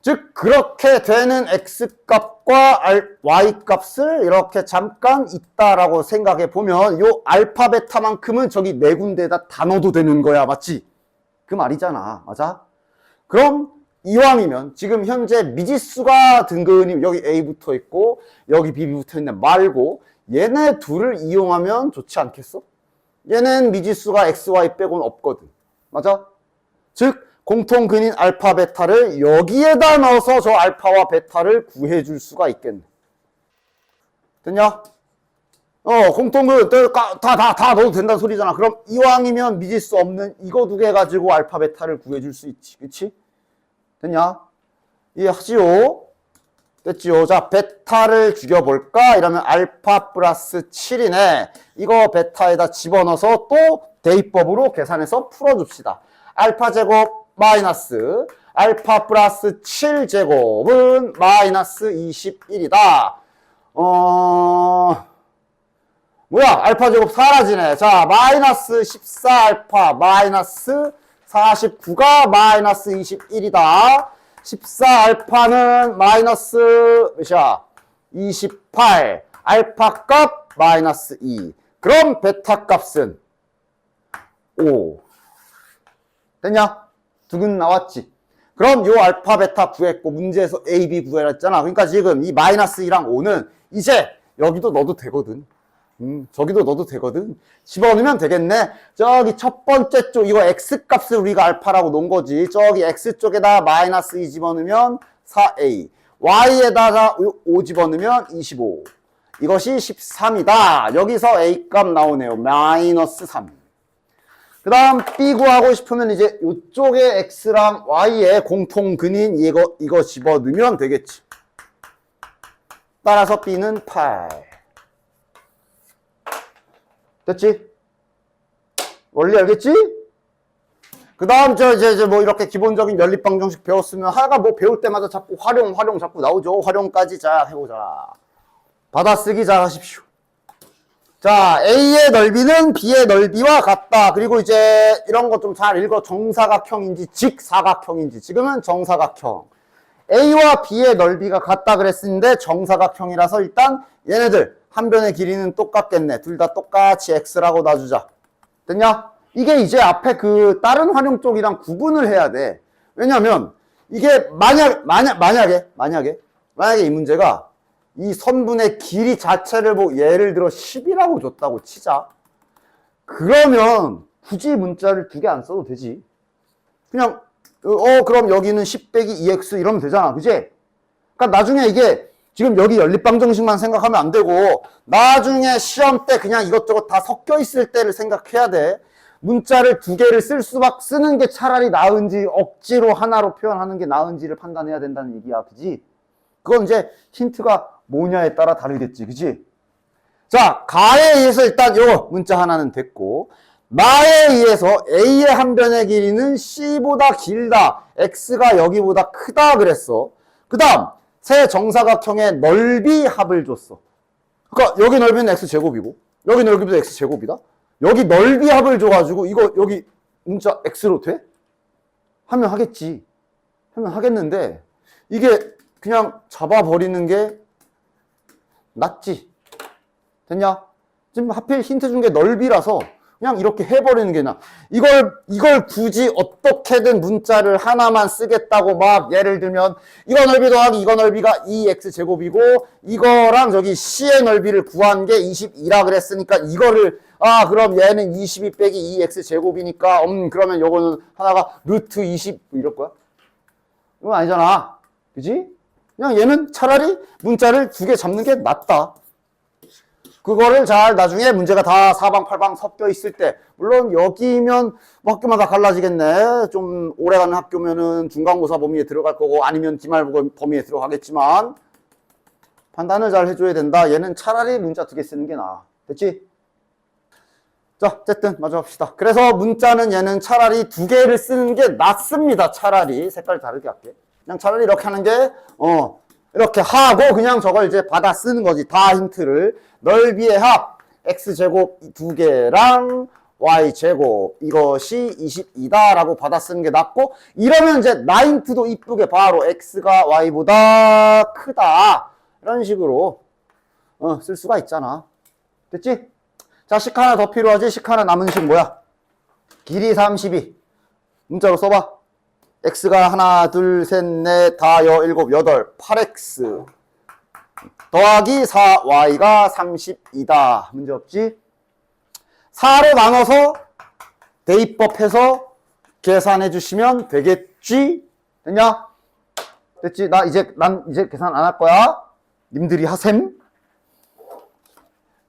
즉 그렇게 되는 x값과 y값을 이렇게 잠깐 있다라고 생각해 보면 요 알파 베타만큼은 저기 4군데에다 다 넣어도 되는 거야. 맞지? 그 말이잖아. 맞아? 그럼 이왕이면 지금 현재 미지수가 등근이 여기 a 붙어 있고 여기 b 붙어 있는 말고 얘네 둘을 이용하면 좋지 않겠어? 얘는 미지수가 x, y 빼고는 없거든. 맞아? 즉 공통근인 알파 베타를 여기에다 넣어서 저 알파와 베타를 구해줄 수가 있겠네. 됐냐? 공통근 다 넣어도 된다는 소리잖아. 그럼 이왕이면 미지수 없는 이거 2개 가지고 알파 베타를 구해줄 수 있지. 그치? 됐냐? 이해하지요? 됐지요? 자, 베타를 죽여볼까? 이러면 알파 플러스 7이네. 이거 베타에다 집어넣어서 또 대입법으로 계산해서 풀어줍시다. 알파 제곱 마이너스 알파 플러스 7제곱은 마이너스 21이다. 뭐야? 알파 제곱 사라지네. 자, 마이너스 14알파 마이너스 49가 마이너스 21이다. 14알파는 마이너스 몇이야? 28. 알파 값 마이너스 2. 그럼 베타 값은 5. 됐냐? 두근 나왔지? 그럼 요 알파 베타 구했고 문제에서 A, B 구해라 했잖아. 그러니까 지금 이 마이너스 2랑 5는 이제 여기도 넣어도 되거든. 저기도 넣어도 되거든. 집어넣으면 되겠네. 저기 첫 번째 쪽 이거 X값을 우리가 알파라고 놓은 거지. 저기 X쪽에다 마이너스 2 집어넣으면 4A. Y에다가 5 집어넣으면 25. 이것이 13이다. 여기서 A값 나오네요. 마이너스 3. 그 다음 B 구하고 싶으면 이제 이쪽에 X랑 Y의 공통근인 이거 집어넣으면 되겠지. 따라서 B는 8. 됐지? 원리 알겠지? 그 다음 이제 뭐 이렇게 기본적인 연립방정식 배웠으면 하나가 뭐 배울 때마다 자꾸 활용 자꾸 나오죠. 활용까지 자 해보자. 받아쓰기 잘 하십시오. 자, A의 넓이는 B의 넓이와 같다. 그리고 이제 이런 거 좀 잘 읽어. 정사각형인지 직사각형인지. 지금은 정사각형. A와 B의 넓이가 같다 그랬는데 정사각형이라서 일단 얘네들 한 변의 길이는 똑같겠네. 둘 다 똑같이 X라고 놔주자. 됐냐? 이게 이제 앞에 그 다른 활용 쪽이랑 구분을 해야 돼. 왜냐면 이게 만약에 이 문제가 이 선분의 길이 자체를 뭐 예를 들어 10이라고 줬다고 치자. 그러면 굳이 문자를 두 개 안 써도 되지. 그냥 그럼 여기는 10 빼기 2x 이러면 되잖아. 그지? 그러니까 나중에 이게 지금 여기 연립방정식만 생각하면 안 되고 나중에 시험 때 그냥 이것저것 다 섞여 있을 때를 생각해야 돼. 문자를 두 개를 쓰는 게 차라리 나은지 억지로 하나로 표현하는 게 나은지를 판단해야 된다는 얘기야. 그지? 그건 이제 힌트가 뭐냐에 따라 다르겠지. 그지? 자, 가에 의해서 일단 요 문자 하나는 됐고 나에 의해서 A의 한 변의 길이는 C보다 길다. X가 여기보다 크다 그랬어. 그 다음 세 정사각형의 넓이 합을 줬어. 그러니까 여기 넓이는 X제곱이고 여기 넓이도 X제곱이다. 여기 넓이 합을 줘가지고 이거 여기 문자 X로 돼? 하면 하겠지. 하면 하겠는데 이게 그냥 잡아버리는 게 낫지. 됐냐? 지금 하필 힌트 준 게 넓이라서 그냥 이렇게 해버리는 게 나아. 이걸 굳이 어떻게든 문자를 하나만 쓰겠다고 막 예를 들면 이거 넓이 더하기 이거 넓이가 2x제곱이고 이거랑 저기 C의 넓이를 구한 게 22라 그랬으니까 이거를 그럼 얘는 22 빼기 2x제곱이니까 그러면 요거는 하나가 루트 20 이럴 거야? 이건 아니잖아. 그지? 그냥 얘는 차라리 문자를 두 개 잡는 게 낫다. 그거를 잘 나중에 문제가 다 사방팔방 섞여 있을 때 물론 여기면 뭐 학교마다 갈라지겠네. 좀 오래가는 학교면은 중간고사 범위에 들어갈 거고 아니면 기말고사 범위에 들어가겠지만 판단을 잘 해줘야 된다. 얘는 차라리 문자 두 개 쓰는 게 나아. 됐지? 자, 어쨌든 마저 합시다. 그래서 문자는 얘는 차라리 두 개를 쓰는 게 낫습니다. 차라리 색깔 다르게 할게. 그냥 차라리 이렇게 하는 게 이렇게 하고 그냥 저걸 이제 받아 쓰는 거지. 다 힌트를. 넓이의 합 x제곱 두 개랑 y제곱 이것이 22다 라고 받아 쓰는 게 낫고 이러면 이제 나인트도 이쁘게 바로 x가 y보다 크다 이런 식으로 쓸 수가 있잖아. 됐지? 자, 식 하나 더 필요하지? 식 하나 남은 식 뭐야? 길이 32 문자로 써봐. x가 하나, 둘, 셋, 넷, 다, 일곱, 여덟, 8x 더하기 4y가 32다. 문제 없지? 4로 나눠서 대입법해서 계산해 주시면 되겠지? 됐냐? 됐지? 난 이제 계산 안 할 거야. 님들이 하셈.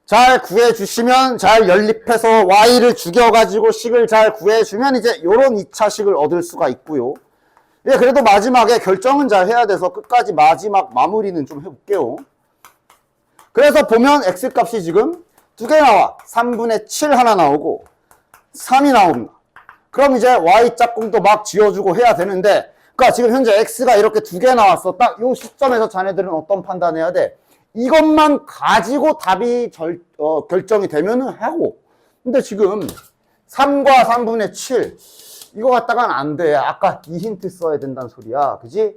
잘 구해주시면 잘 연립해서 y를 죽여가지고 식을 잘 구해주면 이제 요런 2차 식을 얻을 수가 있고요. 예, 그래도 마지막에 결정은 잘 해야 돼서 끝까지 마지막 마무리는 좀 해볼게요. 그래서 보면 x값이 지금 두 개 나와. 3분의 7 하나 나오고 3이 나옵니다. 그럼 이제 y짝꿍도 막 지어주고 해야 되는데, 그러니까 지금 현재 x가 이렇게 두 개 나왔어. 딱 이 시점에서 자네들은 어떤 판단해야 돼? 이것만 가지고 답이 결정이 되면은 하고. 근데 지금 3과 3분의 7 이거 갖다가는 안 돼. 아까 이 힌트 써야 된다는 소리야. 그지?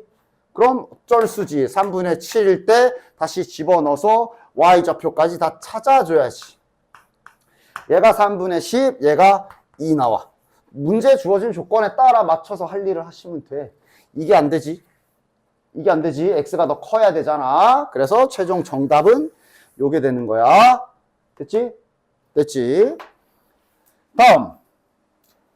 그럼 어쩔 수지. 3분의 7일 때 다시 집어넣어서 y좌표까지 다 찾아줘야지. 얘가 3분의 10, 얘가 2 나와. 문제 주어진 조건에 따라 맞춰서 할 일을 하시면 돼. 이게 안 되지. 이게 안 되지. x가 더 커야 되잖아. 그래서 최종 정답은 요게 되는 거야. 됐지? 됐지? 다음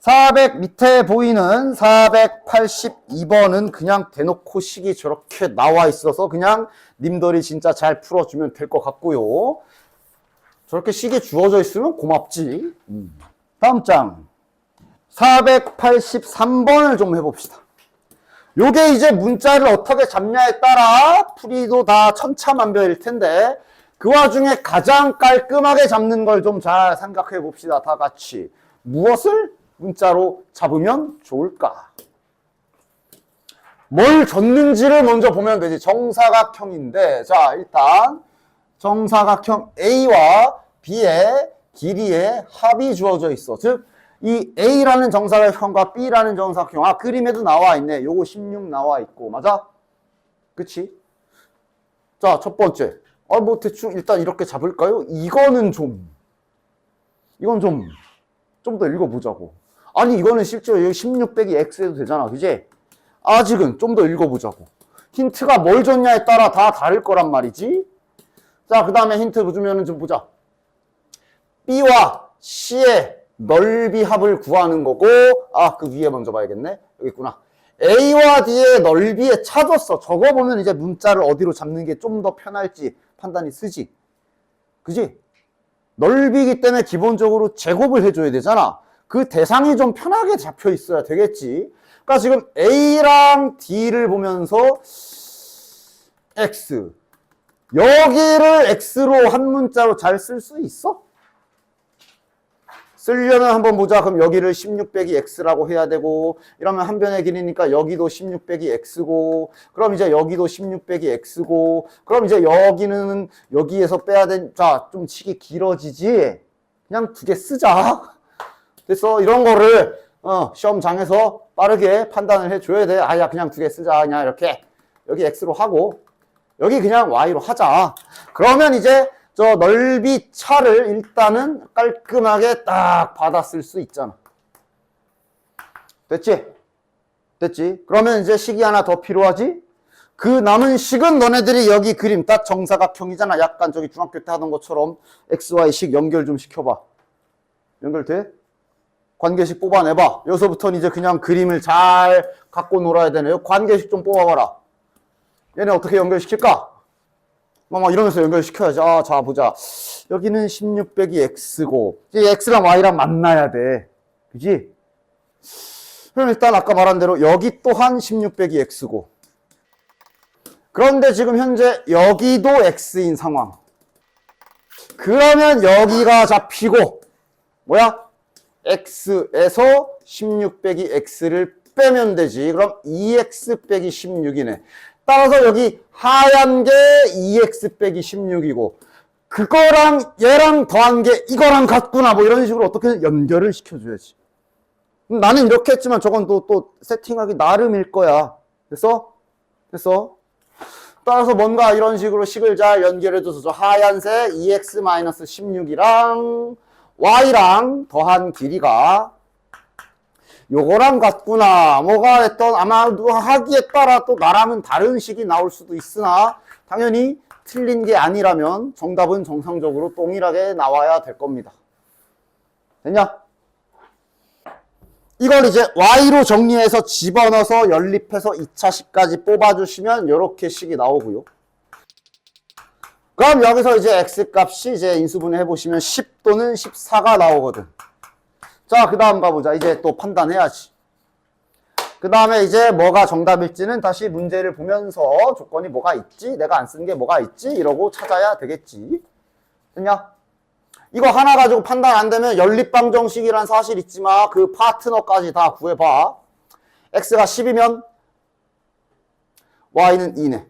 400 밑에 보이는 482번은 그냥 대놓고 식이 저렇게 나와 있어서 그냥 님들이 진짜 잘 풀어주면 될 것 같고요. 저렇게 식이 주어져 있으면 고맙지. 다음 장 483번을 좀 해봅시다. 요게 이제 문자를 어떻게 잡냐에 따라 풀이도 다 천차만별일 텐데 그 와중에 가장 깔끔하게 잡는 걸 좀 잘 생각해 봅시다. 다 같이. 무엇을 문자로 잡으면 좋을까? 뭘 줬는지를 먼저 보면 되지. 정사각형인데, 자, 일단 정사각형 A와 B의 길이의 합이 주어져 있어. 즉, 이 A라는 정사각형과 B라는 정사각형, 그림에도 나와 있네. 요거 16 나와 있고, 맞아? 그치? 자, 첫 번째. 뭐 대충 일단 이렇게 잡을까요? 이건 좀 더 읽어보자고. 아니, 이거는 실제로 여기 16 빼기 X 해도 되잖아. 그지? 아직은 좀 더 읽어보자고. 힌트가 뭘 줬냐에 따라 다 다를 거란 말이지. 자, 그 다음에 힌트 주면은 좀 보자. B와 C의 넓이 합을 구하는 거고, 그 위에 먼저 봐야겠네. 여기 있구나. A와 D의 넓이에 차줬어. 저거 보면 이제 문자를 어디로 잡는 게 좀 더 편할지 판단이 쓰지. 그지? 넓이기 때문에 기본적으로 제곱을 해줘야 되잖아. 그 대상이 좀 편하게 잡혀 있어야 되겠지. 그러니까 지금 A랑 D를 보면서 X. 여기를 X로 한 문자로 잘 쓸 수 있어? 쓰려면 한번 보자. 그럼 여기를 16 빼기 X라고 해야 되고, 이러면 한 변의 길이니까 여기도 16 빼기 X고, 그럼 이제 여기도 16 빼기 X고, 그럼 이제 여기는 여기에서 빼야 자, 좀 식이 길어지지? 그냥 두 개 쓰자. 됐어. 이런 거를, 시험장에서 빠르게 판단을 해줘야 돼. 야, 그냥 두 개 쓰자. 그냥 이렇게. 여기 X로 하고, 여기 그냥 Y로 하자. 그러면 이제, 저 넓이 차를 일단은 깔끔하게 딱 받아 쓸 수 있잖아. 됐지? 됐지? 그러면 이제 식이 하나 더 필요하지? 그 남은 식은 너네들이 여기 그림 딱 정사각형이잖아. 약간 저기 중학교 때 하던 것처럼 XY식 연결 좀 시켜봐. 연결돼? 관계식 뽑아내봐. 여기서부터는 이제 그냥 그림을 잘 갖고 놀아야 되네요. 관계식 좀 뽑아봐라. 얘네 어떻게 연결시킬까? 막 이러면서 연결시켜야지. 자, 보자. 여기는 16 빼기 X고, 이제 X랑 Y랑 만나야 돼. 그지? 그럼 일단 아까 말한 대로 여기 또한 16 빼기 X고. 그런데 지금 현재 여기도 X인 상황. 그러면 여기가 잡히고, 뭐야? X에서 16 빼기 X를 빼면 되지. 그럼 2X 빼기 16이네. 따라서 여기 하얀 게 2x 빼기 16이고 그거랑 얘랑 더한 게 이거랑 같구나 뭐 이런 식으로 어떻게 연결을 시켜줘야지. 나는 이렇게 했지만 저건 또 세팅하기 나름일 거야. 됐어? 됐어? 따라서 뭔가 이런 식으로 식을 잘 연결해줘서 저 하얀색 2x-16이랑 y랑 더한 길이가 요거랑 같구나. 뭐가 했던 아마 하기에 따라 또 나랑은 다른 식이 나올 수도 있으나 당연히 틀린 게 아니라면 정답은 정상적으로 동일하게 나와야 될 겁니다. 됐냐? 이걸 이제 y로 정리해서 집어넣어서 연립해서 2차식까지 뽑아주시면 이렇게 식이 나오고요. 그럼 여기서 이제 x값이 이제 인수분해 해보시면 10 또는 14가 나오거든. 자, 그 다음 가보자. 이제 또 판단해야지. 그 다음에 이제 뭐가 정답일지는 다시 문제를 보면서 조건이 뭐가 있지? 내가 안 쓴 게 뭐가 있지? 이러고 찾아야 되겠지. 됐냐? 이거 하나 가지고 판단 안 되면 연립방정식이란 사실 있지만 그 파트너까지 다 구해봐. x가 10이면 y는 2네.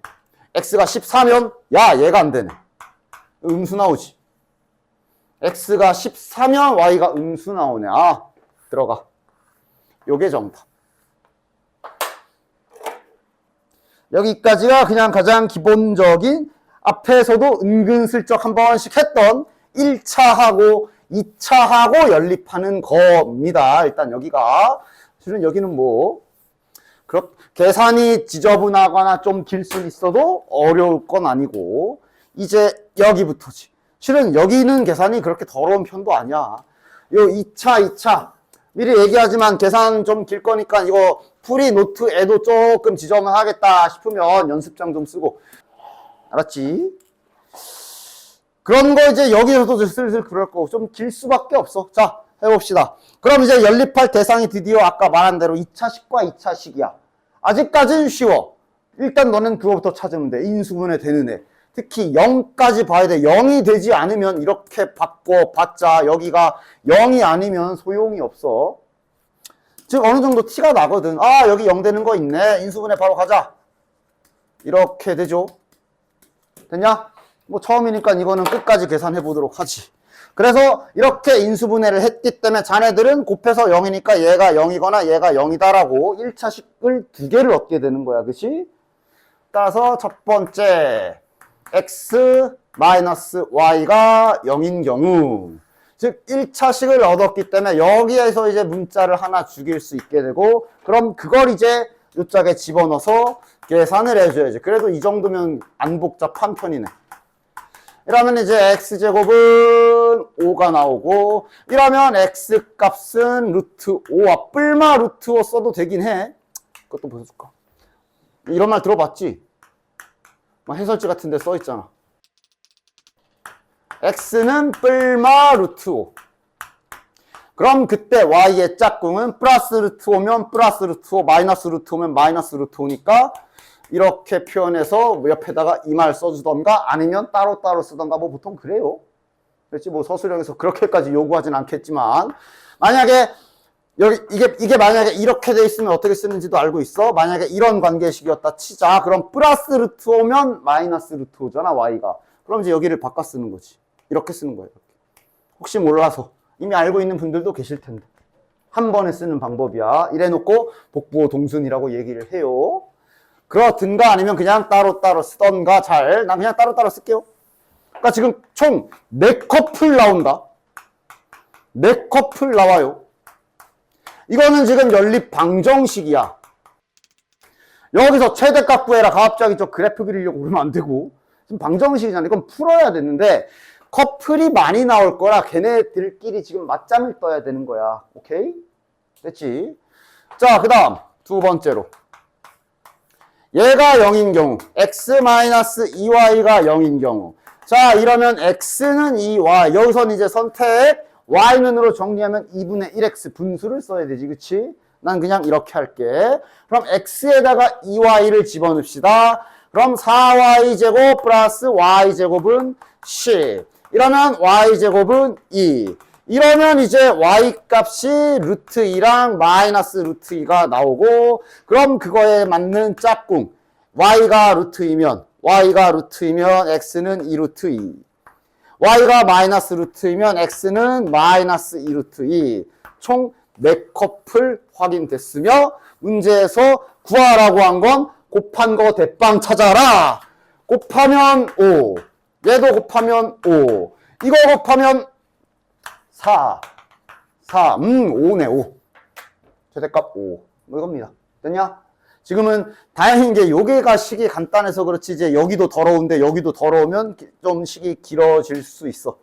x가 14면 야 얘가 안 되네. 음수 나오지. x가 14면 y가 음수 나오네. 아 들어가. 요게 정답. 여기까지가 그냥 가장 기본적인 앞에서도 은근슬쩍 한 번씩 했던 1차하고 2차하고 연립하는 겁니다. 일단 여기가 실은 여기는 뭐 계산이 지저분하거나 좀 길 수 있어도 어려울 건 아니고 이제 여기부터지. 실은 여기는 계산이 그렇게 더러운 편도 아니야. 요 2차 미리 얘기하지만 계산 좀 길 거니까 이거 풀이 노트에도 조금 지저분하겠다 싶으면 연습장 좀 쓰고 알았지? 그런 거 이제 여기서도 슬슬 그럴 거고 좀 길 수밖에 없어. 자 해봅시다. 그럼 이제 연립할 대상이 드디어 아까 말한 대로 2차식과 2차식이야. 아직까지는 쉬워. 일단 너는 그거부터 찾으면 돼. 인수분해 되는 애. 특히 0까지 봐야 돼. 0이 되지 않으면 이렇게 바꿔봤자 여기가 0이 아니면 소용이 없어. 즉 어느 정도 티가 나거든. 아 여기 0 되는 거 있네. 인수분해 바로 가자. 이렇게 되죠. 됐냐? 뭐 처음이니까 이거는 끝까지 계산해 보도록 하지. 그래서 이렇게 인수분해를 했기 때문에 자네들은 곱해서 0이니까 얘가 0이거나 얘가 0이다라고 1차식을 두 개를 얻게 되는 거야. 그치? 따라서 첫 번째 x y가 0인 경우 즉 1차식을 얻었기 때문에 여기에서 이제 문자를 하나 죽일 수 있게 되고 그럼 그걸 이제 요 짝에 집어넣어서 계산을 해줘야지. 그래도 이 정도면 안 복잡한 편이네. 이러면 이제 x제곱은 5가 나오고 이러면 x값은 루트 5와 뿔마 루트 5 써도 되긴 해. 그것도 보여줄까? 이런 말 들어봤지? 해설지 같은 데 써있잖아. x는 뿔마 루트 5. 그럼 그때 y의 짝꿍은 플러스 루트 5면 플러스 루트 5, 마이너스 루트 5면 마이너스 루트 5니까 이렇게 표현해서 옆에다가 이 말 써주던가 아니면 따로따로 쓰던가 뭐 보통 그래요. 그렇지 뭐 서술형에서 그렇게까지 요구하진 않겠지만 만약에 여기 이게 만약에 이렇게 돼 있으면 어떻게 쓰는지도 알고 있어. 만약에 이런 관계식이었다 치자. 그럼 플러스 루트 5면 마이너스 루트 5잖아 y가. 그럼 이제 여기를 바꿔 쓰는 거지. 이렇게 쓰는 거예요. 혹시 몰라서 이미 알고 있는 분들도 계실 텐데 한 번에 쓰는 방법이야. 이래놓고 복부호 동순이라고 얘기를 해요. 그렇든가 아니면 그냥 따로따로 쓰던가 난 그냥 따로따로 쓸게요. 그러니까 지금 총 4커플 나온다. 4커플 나와요. 이거는 지금 연립 방정식이야. 여기서 최대값 구해라. 갑자기 저 그래프 그리려고 그러면 안 되고 지금 방정식이잖아. 이건 풀어야 되는데 커플이 많이 나올 거라 걔네들끼리 지금 맞짱을 떠야 되는 거야. 오케이? 됐지? 자, 그 다음 두 번째로 얘가 0인 경우 x-2y가 0인 경우 자 이러면 x는 2y 여기서는 이제 선택 y는으로 정리하면 2분의 1x 분수를 써야 되지. 그치? 난 그냥 이렇게 할게. 그럼 x에다가 2y를 집어넣읍시다. 그럼 4y제곱 플러스 y제곱은 10 이러면 y제곱은 2 이러면 이제 y 값이 루트 2랑 마이너스 루트 2가 나오고 그럼 그거에 맞는 짝꿍 y가 루트 2면 x는 2 루트 2 y가 마이너스 루트 2면 x는 마이너스 2 루트 2 총 4커플 확인됐으며 문제에서 구하라고 한 건 곱한 거 대빵 찾아라. 곱하면 5 얘도 곱하면 5 이거 곱하면 4 5네 5 최대값 5 뭐 이겁니다. 됐냐? 지금은 다행인 게 요게가 식이 간단해서 그렇지 이제 여기도 더러운데 여기도 더러우면 좀 식이 길어질 수 있어.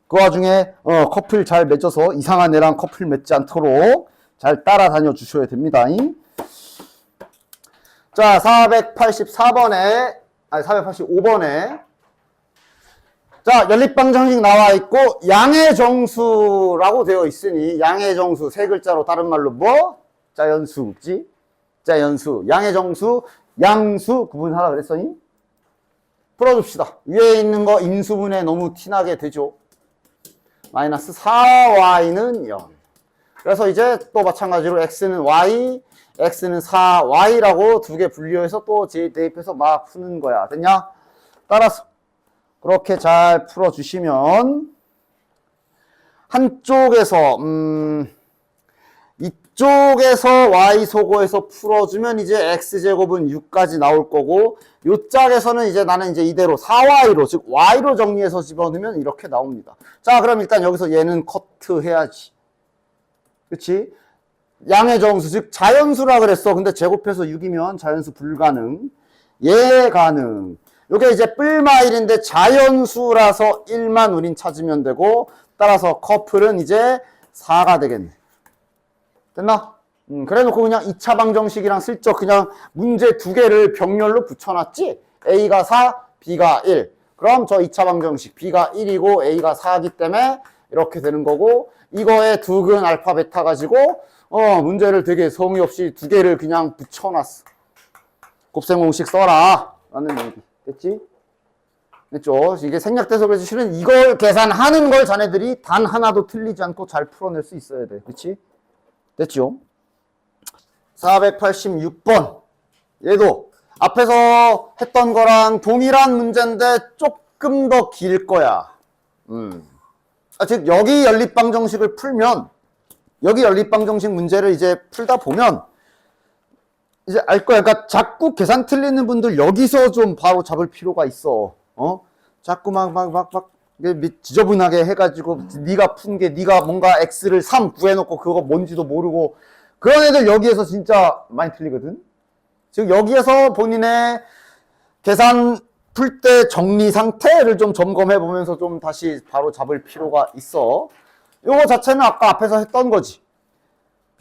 그 와중에 커플 잘 맺어서 이상한 애랑 커플 맺지 않도록 잘 따라다녀 주셔야 됩니다. 자 485번에 자, 연립방정식 나와 있고 양의 정수라고 되어 있으니 양의 정수 세 글자로 다른 말로 뭐? 자연수지? 자연수. 양의 정수, 양수 구분하라 그랬더니 풀어줍시다. 위에 있는 거 인수분해 너무 티나게 되죠. 마이너스 4y는 0. 그래서 이제 또 마찬가지로 x는 y, x는 4y라고 두 개 분류해서 또 대입해서 막 푸는 거야. 됐냐? 따라서 그렇게 잘 풀어주시면 한쪽에서 이쪽에서 y소거해서 풀어주면 이제 x제곱은 6까지 나올 거고 요 짝에서는 이제 나는 이제 이대로 4y로 즉 y로 정리해서 집어넣으면 이렇게 나옵니다. 자, 그럼 일단 여기서 얘는 커트 해야지. 그치? 양의 정수 즉 자연수라 그랬어. 근데 제곱해서 6이면 자연수 불가능. 얘 가능. 요게 이제 뿔마일인데 자연수라서 1만 우린 찾으면 되고 따라서 커플은 이제 4가 되겠네. 됐나? 그래 놓고 그냥 2차 방정식이랑 슬쩍 그냥 문제 두 개를 병렬로 붙여놨지? A가 4, B가 1. 그럼 저 2차 방정식 B가 1이고 A가 4이기 때문에 이렇게 되는 거고 이거에 두근 알파 베타 가지고 문제를 되게 성의 없이 두 개를 그냥 붙여놨어. 곱셈 공식 써라 라는 얘기. 됐지? 됐죠? 이게 생략돼서 그래서 실은 이걸 계산하는 걸 자네들이 단 하나도 틀리지 않고 잘 풀어낼 수 있어야 돼. 그치? 됐죠? 486번. 얘도 앞에서 했던 거랑 동일한 문제인데 조금 더 길 거야. 즉, 여기 연립방정식을 풀면, 여기 연립방정식 문제를 이제 풀다 보면, 이제 알 거야. 그러니까 자꾸 계산 틀리는 분들 여기서 좀 바로 잡을 필요가 있어. 자꾸 막 지저분하게 해가지고 네가 푼 게 네가 뭔가 x를 3 구해놓고 그거 뭔지도 모르고 그런 애들 여기에서 진짜 많이 틀리거든. 즉 여기에서 본인의 계산 풀 때 정리 상태를 좀 점검해 보면서 좀 다시 바로 잡을 필요가 있어. 요거 자체는 아까 앞에서 했던 거지.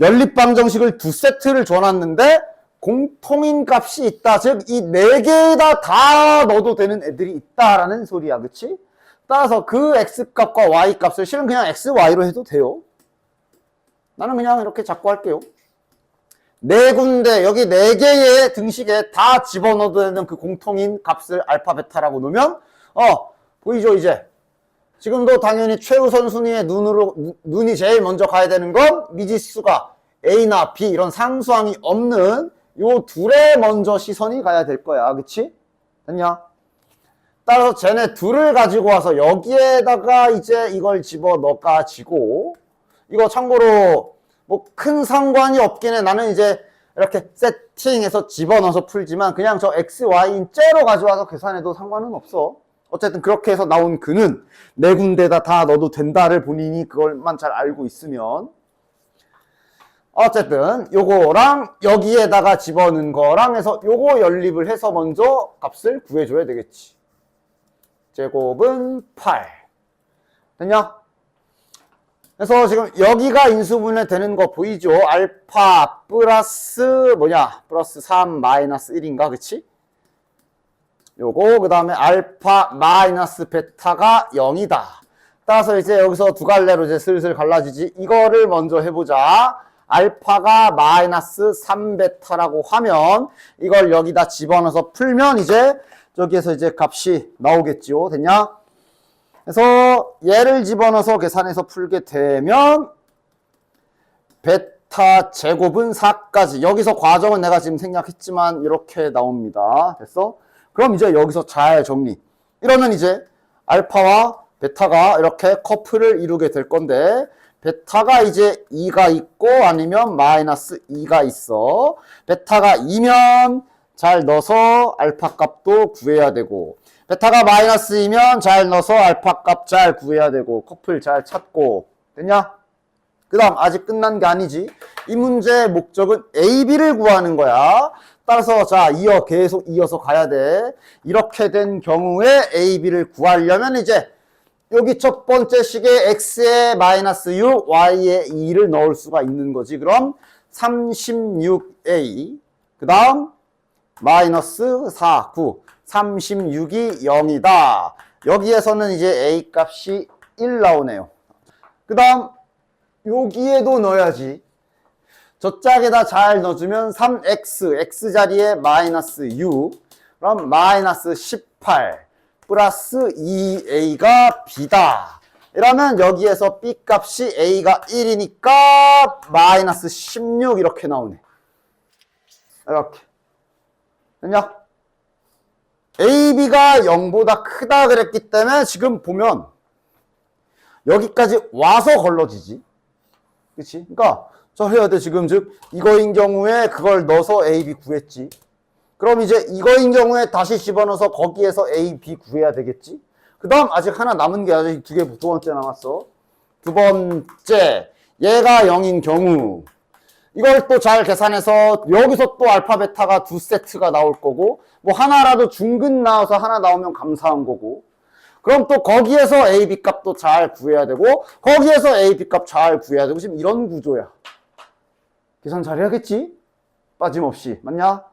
연립방정식을 두 세트를 줘놨는데 공통인 값이 있다. 즉 이 네 개에다 다 넣어도 되는 애들이 있다라는 소리야. 그치? 따라서 그 x값과 y값을 실은 그냥 x, y로 해도 돼요. 나는 그냥 이렇게 잡고 할게요. 네 군데, 여기 네 개의 등식에 다 집어넣어도 되는 그 공통인 값을 알파, 베타라고 놓으면, 보이죠, 이제? 지금도 당연히 최우선 순위에 눈이 제일 먼저 가야 되는 건 미지수가 A나 B 이런 상수항이 없는 요 둘에 먼저 시선이 가야 될 거야. 그치? 됐냐? 따라서 쟤네 둘을 가지고 와서 여기에다가 이제 이걸 집어넣어가지고 이거 참고로 뭐 큰 상관이 없긴 해. 나는 이제 이렇게 세팅해서 집어넣어서 풀지만 그냥 저 x, y인 째로 가져와서 계산해도 상관은 없어. 어쨌든 그렇게 해서 나온 그는 네 군데다 다 넣어도 된다를 본인이 그걸만 잘 알고 있으면 어쨌든 요거랑 여기에다가 집어넣은 거랑 해서 요거 연립을 해서 먼저 값을 구해줘야 되겠지. 제곱은 8. 됐냐? 그래서 지금 여기가 인수분해 되는 거 보이죠? 알파 플러스 플러스 3 마이너스 1인가? 그치? 요거 그 다음에 알파 마이너스 베타가 0이다. 따라서 이제 여기서 두 갈래로 이제 슬슬 갈라지지. 이거를 먼저 해보자. 알파가 마이너스 3베타라고 하면 이걸 여기다 집어넣어서 풀면 이제 저기에서 이제 값이 나오겠죠. 됐냐? 그래서 얘를 집어넣어서 계산해서 풀게 되면 베타 제곱은 4까지. 여기서 과정은 내가 지금 생략했지만 이렇게 나옵니다. 됐어? 그럼 이제 여기서 잘 정리. 이러면 이제 알파와 베타가 이렇게 커플을 이루게 될 건데 베타가 이제 2가 있고 아니면 마이너스 2가 있어. 베타가 2면 잘 넣어서 알파 값도 구해야 되고 베타가 마이너스 2면 잘 넣어서 알파 값 잘 구해야 되고 커플 잘 찾고. 됐냐? 그 다음 아직 끝난 게 아니지. 이 문제의 목적은 A, B를 구하는 거야. 따라서 자 계속 이어서 가야 돼. 이렇게 된 경우에 A, B를 구하려면 이제 여기 첫 번째 식에 x에 마이너스 6, y에 2를 넣을 수가 있는 거지. 그럼 36a 그 다음 마이너스 4, 9 36이 0이다. 여기에서는 이제 a 값이 1 나오네요. 그 다음 여기에도 넣어야지. 저 짝에다 잘 넣어주면 3x, x 자리에 마이너스 6 그럼 마이너스 18 플러스 2a가 b다. 이러면 여기에서 B 값이 A가 1이니까 마이너스 16 이렇게 나오네. 이렇게. 됐냐? AB가 0보다 크다 그랬기 때문에 지금 보면 여기까지 와서 걸러지지. 그치? 그러니까 저 해야 돼. 지금 즉 이거인 경우에 그걸 넣어서 AB 구했지. 그럼 이제 이거인 경우에 다시 집어넣어서 거기에서 AB 구해야 되겠지. 그 다음 아직 하나 남은 게 아직 두 번째 남았어. 두 번째, 얘가 0인 경우 이걸 또 잘 계산해서 여기서 또 알파 베타가 두 세트가 나올 거고 뭐 하나라도 중근 나와서 하나 나오면 감사한 거고 그럼 또 거기에서 AB 값도 잘 구해야 되고 거기에서 AB 값 잘 구해야 되고 지금 이런 구조야. 계산 잘 해야겠지? 빠짐없이. 맞냐?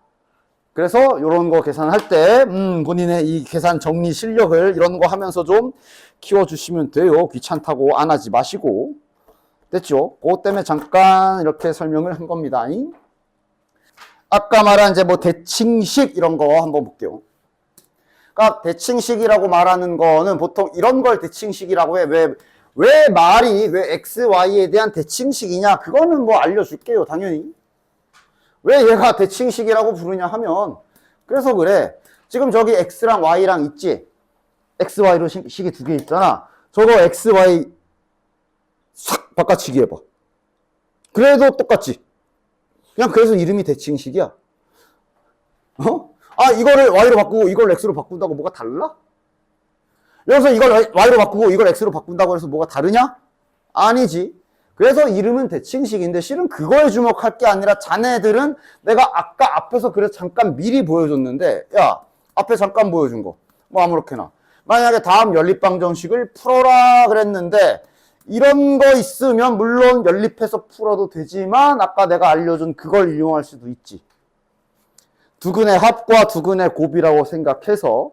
그래서 이런 거 계산할 때 본인의 이 계산 정리 실력을 이런 거 하면서 좀 키워주시면 돼요. 귀찮다고 안 하지 마시고. 됐죠? 그것 때문에 잠깐 이렇게 설명을 한 겁니다. 아까 말한 이제 뭐 대칭식 이런 거 한번 볼게요. 그러니까 대칭식이라고 말하는 거는 보통 이런 걸 대칭식이라고 해. 왜 말이 왜 x, y에 대한 대칭식이냐? 그거는 뭐 알려줄게요. 당연히. 왜 얘가 대칭식이라고 부르냐 하면 그래서 그래. 지금 저기 x랑 y랑 있지? x, y로 식이 두 개 있잖아. 저거 x, y 싹 바꿔치기 해봐. 그래도 똑같지. 그냥 그래서 이름이 대칭식이야. 어? 아, 이거를 y로 바꾸고 이걸 x로 바꾼다고 뭐가 달라? 여기서 이걸 y로 바꾸고 이걸 x로 바꾼다고 해서 뭐가 다르냐? 아니지. 그래서 이름은 대칭식인데 실은 그거에 주목할 게 아니라 자네들은 내가 아까 앞에서 그래서 잠깐 미리 보여줬는데 야, 앞에 잠깐 보여준 거. 뭐 아무렇게나. 만약에 다음 연립방정식을 풀어라 그랬는데 이런 거 있으면 물론 연립해서 풀어도 되지만 아까 내가 알려준 그걸 이용할 수도 있지. 두근의 합과 두근의 곱이라고 생각해서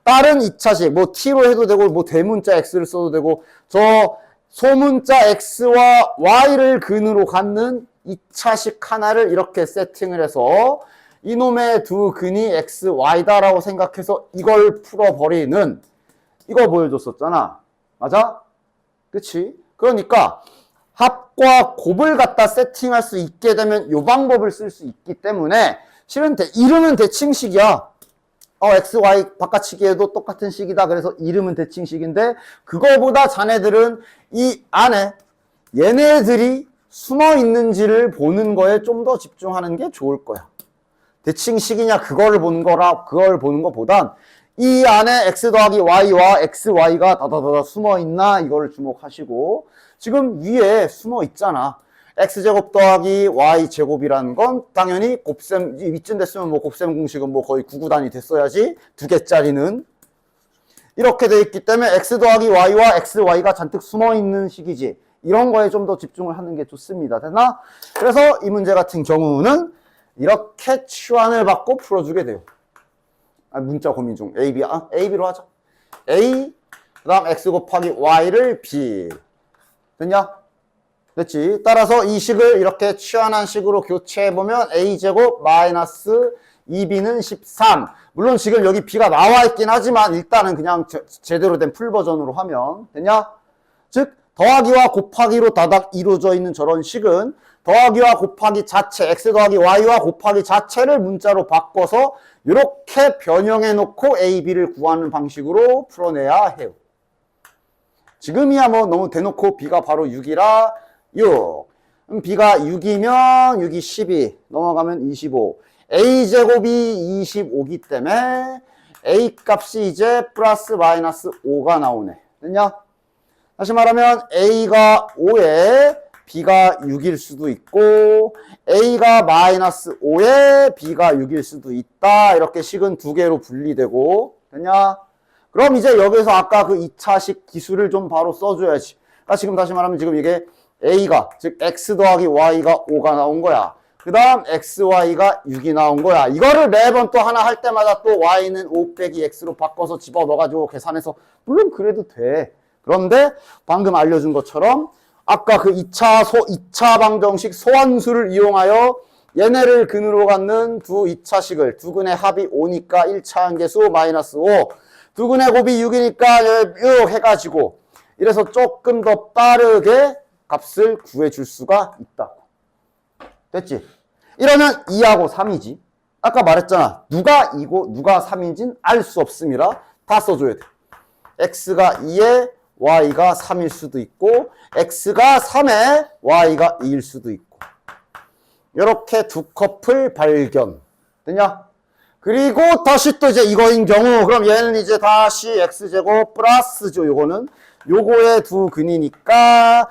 다른 2차식 뭐 t로 해도 되고 뭐 대문자 x를 써도 되고 저 소문자 x와 y를 근으로 갖는 2차식 하나를 이렇게 세팅을 해서 이놈의 두 근이 x, y다라고 생각해서 이걸 풀어버리는 이거 보여줬었잖아. 맞아? 그치? 그러니까 합과 곱을 갖다 세팅할 수 있게 되면 이 방법을 쓸 수 있기 때문에 실은 이름은 대칭식이야. x, y 바꿔치기에도 똑같은 식이다. 그래서 이름은 대칭식인데 그거보다 자네들은 이 안에 얘네들이 숨어 있는지를 보는 거에 좀 더 집중하는 게 좋을 거야. 대칭식이냐 그걸 보는 것보단 이 안에 x 더하기 y와 xy가 다다다다 숨어 있나 이거를 주목하시고 지금 위에 숨어 있잖아. x제곱 더하기 y제곱이라는 건 당연히 곱셈 이쯤 됐으면 뭐 곱셈 공식은 뭐 거의 9구단이 됐어야지. 두 개짜리는 이렇게 돼 있기 때문에 x 더하기 y와 xy가 잔뜩 숨어 있는 식이지. 이런 거에 좀 더 집중을 하는 게 좋습니다. 됐나? 그래서 이 문제 같은 경우는 이렇게 치환을 받고 풀어주게 돼요. 문자 고민 중 AB로 하자. A 그다음 x 곱하기 y를 b 됐냐? 됐지? 따라서 이 식을 이렇게 치환한 식으로 교체해보면 a제곱 마이너스 2b는 13. 물론 지금 여기 b가 나와 있긴 하지만 일단은 그냥 제대로 된 풀 버전으로 하면 됐냐? 즉 더하기와 곱하기로 다닥 이루어져 있는 저런 식은 더하기와 곱하기 자체, x 더하기 y와 곱하기 자체를 문자로 바꿔서 이렇게 변형해 놓고 a, b를 구하는 방식으로 풀어내야 해요. 지금이야 뭐 너무 대놓고 b가 바로 6이라 6. 그럼 b가 6이면 6이 12. 넘어가면 25. a제곱이 25기 때문에 a 값이 이제 플러스 마이너스 5가 나오네. 됐냐? 다시 말하면 a가 5에 b가 6일 수도 있고 a가 마이너스 5에 b가 6일 수도 있다. 이렇게 식은 두 개로 분리되고 됐냐? 그럼 이제 여기서 아까 그 2차식 기술을 좀 바로 써줘야지. 그러니까 지금 다시 말하면 지금 이게 a가 즉 x 더하기 y가 5가 나온 거야. 그 다음 xy가 6이 나온 거야. 이거를 매번 또 하나 할 때마다 또 y는 5 빼기 x로 바꿔서 집어넣어가지고 계산해서 물론 그래도 돼. 그런데 방금 알려준 것처럼 아까 그 2차 방정식 소환수를 이용하여 얘네를 근으로 갖는 두 2차식을 두 근의 합이 5니까 1차 한계수 마이너스 5 두 근의 곱이 6이니까 6 해가지고 이래서 조금 더 빠르게 값을 구해줄 수가 있다. 됐지? 이러면 2하고 3이지. 아까 말했잖아. 누가 2고 누가 3인지는 알 수 없음이라 다 써줘야 돼. x가 2에 y가 3일 수도 있고 x가 3에 y가 2일 수도 있고 이렇게 두 커플 발견. 됐냐? 그리고 다시 또 이제 이거인 경우 그럼 얘는 이제 다시 x제곱 플러스죠. 요거는 요거의 두 근이니까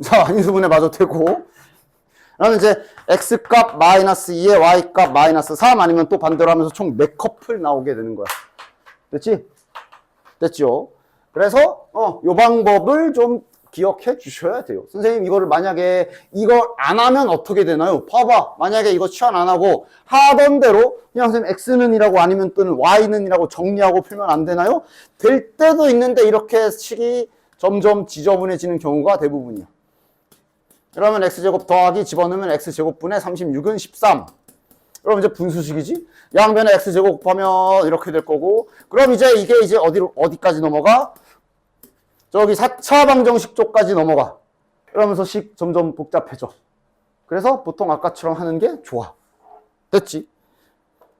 자 인수분해 마저 되고 그러면 이제 x값 마이너스 2에 y값 마이너스 3 아니면 또 반대로 하면서 총 4커플 나오게 되는 거야. 됐지? 됐죠? 그래서 요 방법을 좀 기억해 주셔야 돼요. 선생님 이거를 만약에 이걸 안 하면 어떻게 되나요? 봐봐. 만약에 이거 치환 안 하고 하던 대로 그냥 선생님 x는 이라고 아니면 또는 y는 이라고 정리하고 풀면 안 되나요? 될 때도 있는데 이렇게 식이 점점 지저분해지는 경우가 대부분이야. 그러면 x제곱 더하기 집어넣으면 x제곱분의 36은 13. 그럼 이제 분수식이지? 양변에 x제곱 곱하면 이렇게 될 거고 그럼 이제 이게 이제 어디까지 넘어가? 저기 4차 방정식 쪽까지 넘어가. 그러면서 식 점점 복잡해져. 그래서 보통 아까처럼 하는 게 좋아. 됐지?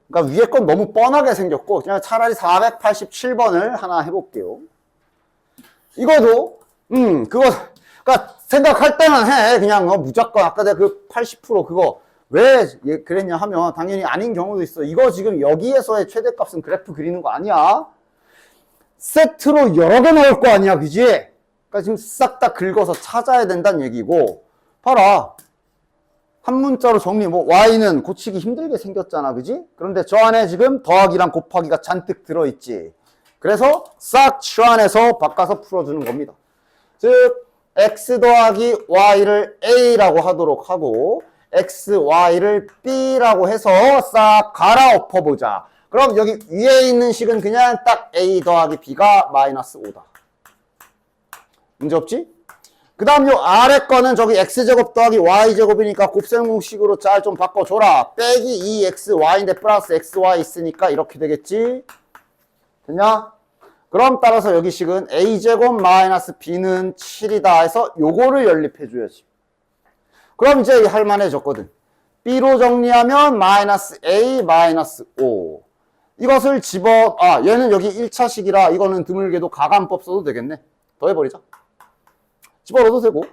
그러니까 위에 건 너무 뻔하게 생겼고 그냥 차라리 487번을 하나 해볼게요. 이거도 그러니까 생각할 때만 해. 그냥 무조건 아까 내가 그 80% 그거 왜 그랬냐 하면 당연히 아닌 경우도 있어. 이거 지금 여기에서의 최대값은 그래프 그리는 거 아니야. 세트로 여러 개 나올 거 아니야. 그지? 그러니까 지금 싹 다 긁어서 찾아야 된다는 얘기고 봐라. 한 문자로 정리 y는 고치기 힘들게 생겼잖아. 그지? 그런데 저 안에 지금 더하기랑 곱하기가 잔뜩 들어있지. 그래서 싹 치환해서 바꿔서 풀어주는 겁니다. 즉 x 더하기 y를 a라고 하도록 하고 x, y를 b라고 해서 싹 갈아엎어보자. 그럼 여기 위에 있는 식은 그냥 딱 a 더하기 b가 마이너스 5다. 문제없지? 그 다음 요 아래 거는 저기 x제곱 더하기 y제곱이니까 곱셈공식으로 잘 좀 바꿔줘라. 빼기 2xy인데 플러스 xy 있으니까 이렇게 되겠지? 됐냐? 그럼 따라서 여기 식은 a제곱 마이너스 b는 7이다 해서 요거를 연립해줘야지. 그럼 이제 할만해졌거든. b로 정리하면 마이너스 a 마이너스 5. 이것을 얘는 여기 1차식이라 이거는 드물게도 가감법 써도 되겠네. 더해버리자. 집어넣어도 되고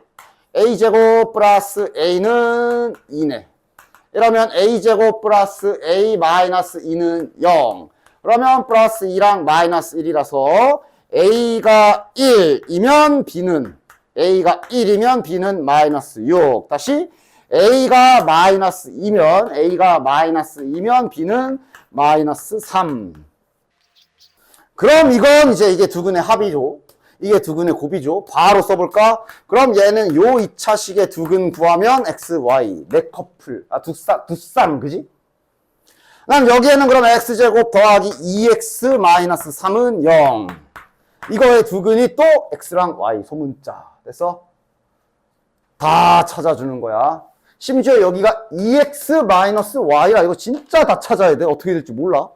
a제곱 플러스 a는 2네. 이러면 a제곱 플러스 a 마이너스 2는 0. 그러면 플러스 2랑 마이너스 1이라서 a가 1이면 b는 마이너스 6. 다시 a가 마이너스 2면 b는 마이너스 3. 그럼 이건 이제 이게 두근의 합이죠. 이게 두근의 곱이죠. 바로 써볼까? 그럼 얘는 요 2차식의 두근 구하면 x, y, 4커플. 두쌍, 그지? 그럼 여기에는 그럼 x제곱 더하기 2x 마이너스 3은 0. 이거의 두근이 또 x랑 y 소문자. 됐어? 다 찾아주는 거야. 심지어 여기가 2x 마이너스 y라 이거 진짜 다 찾아야 돼. 어떻게 될지 몰라.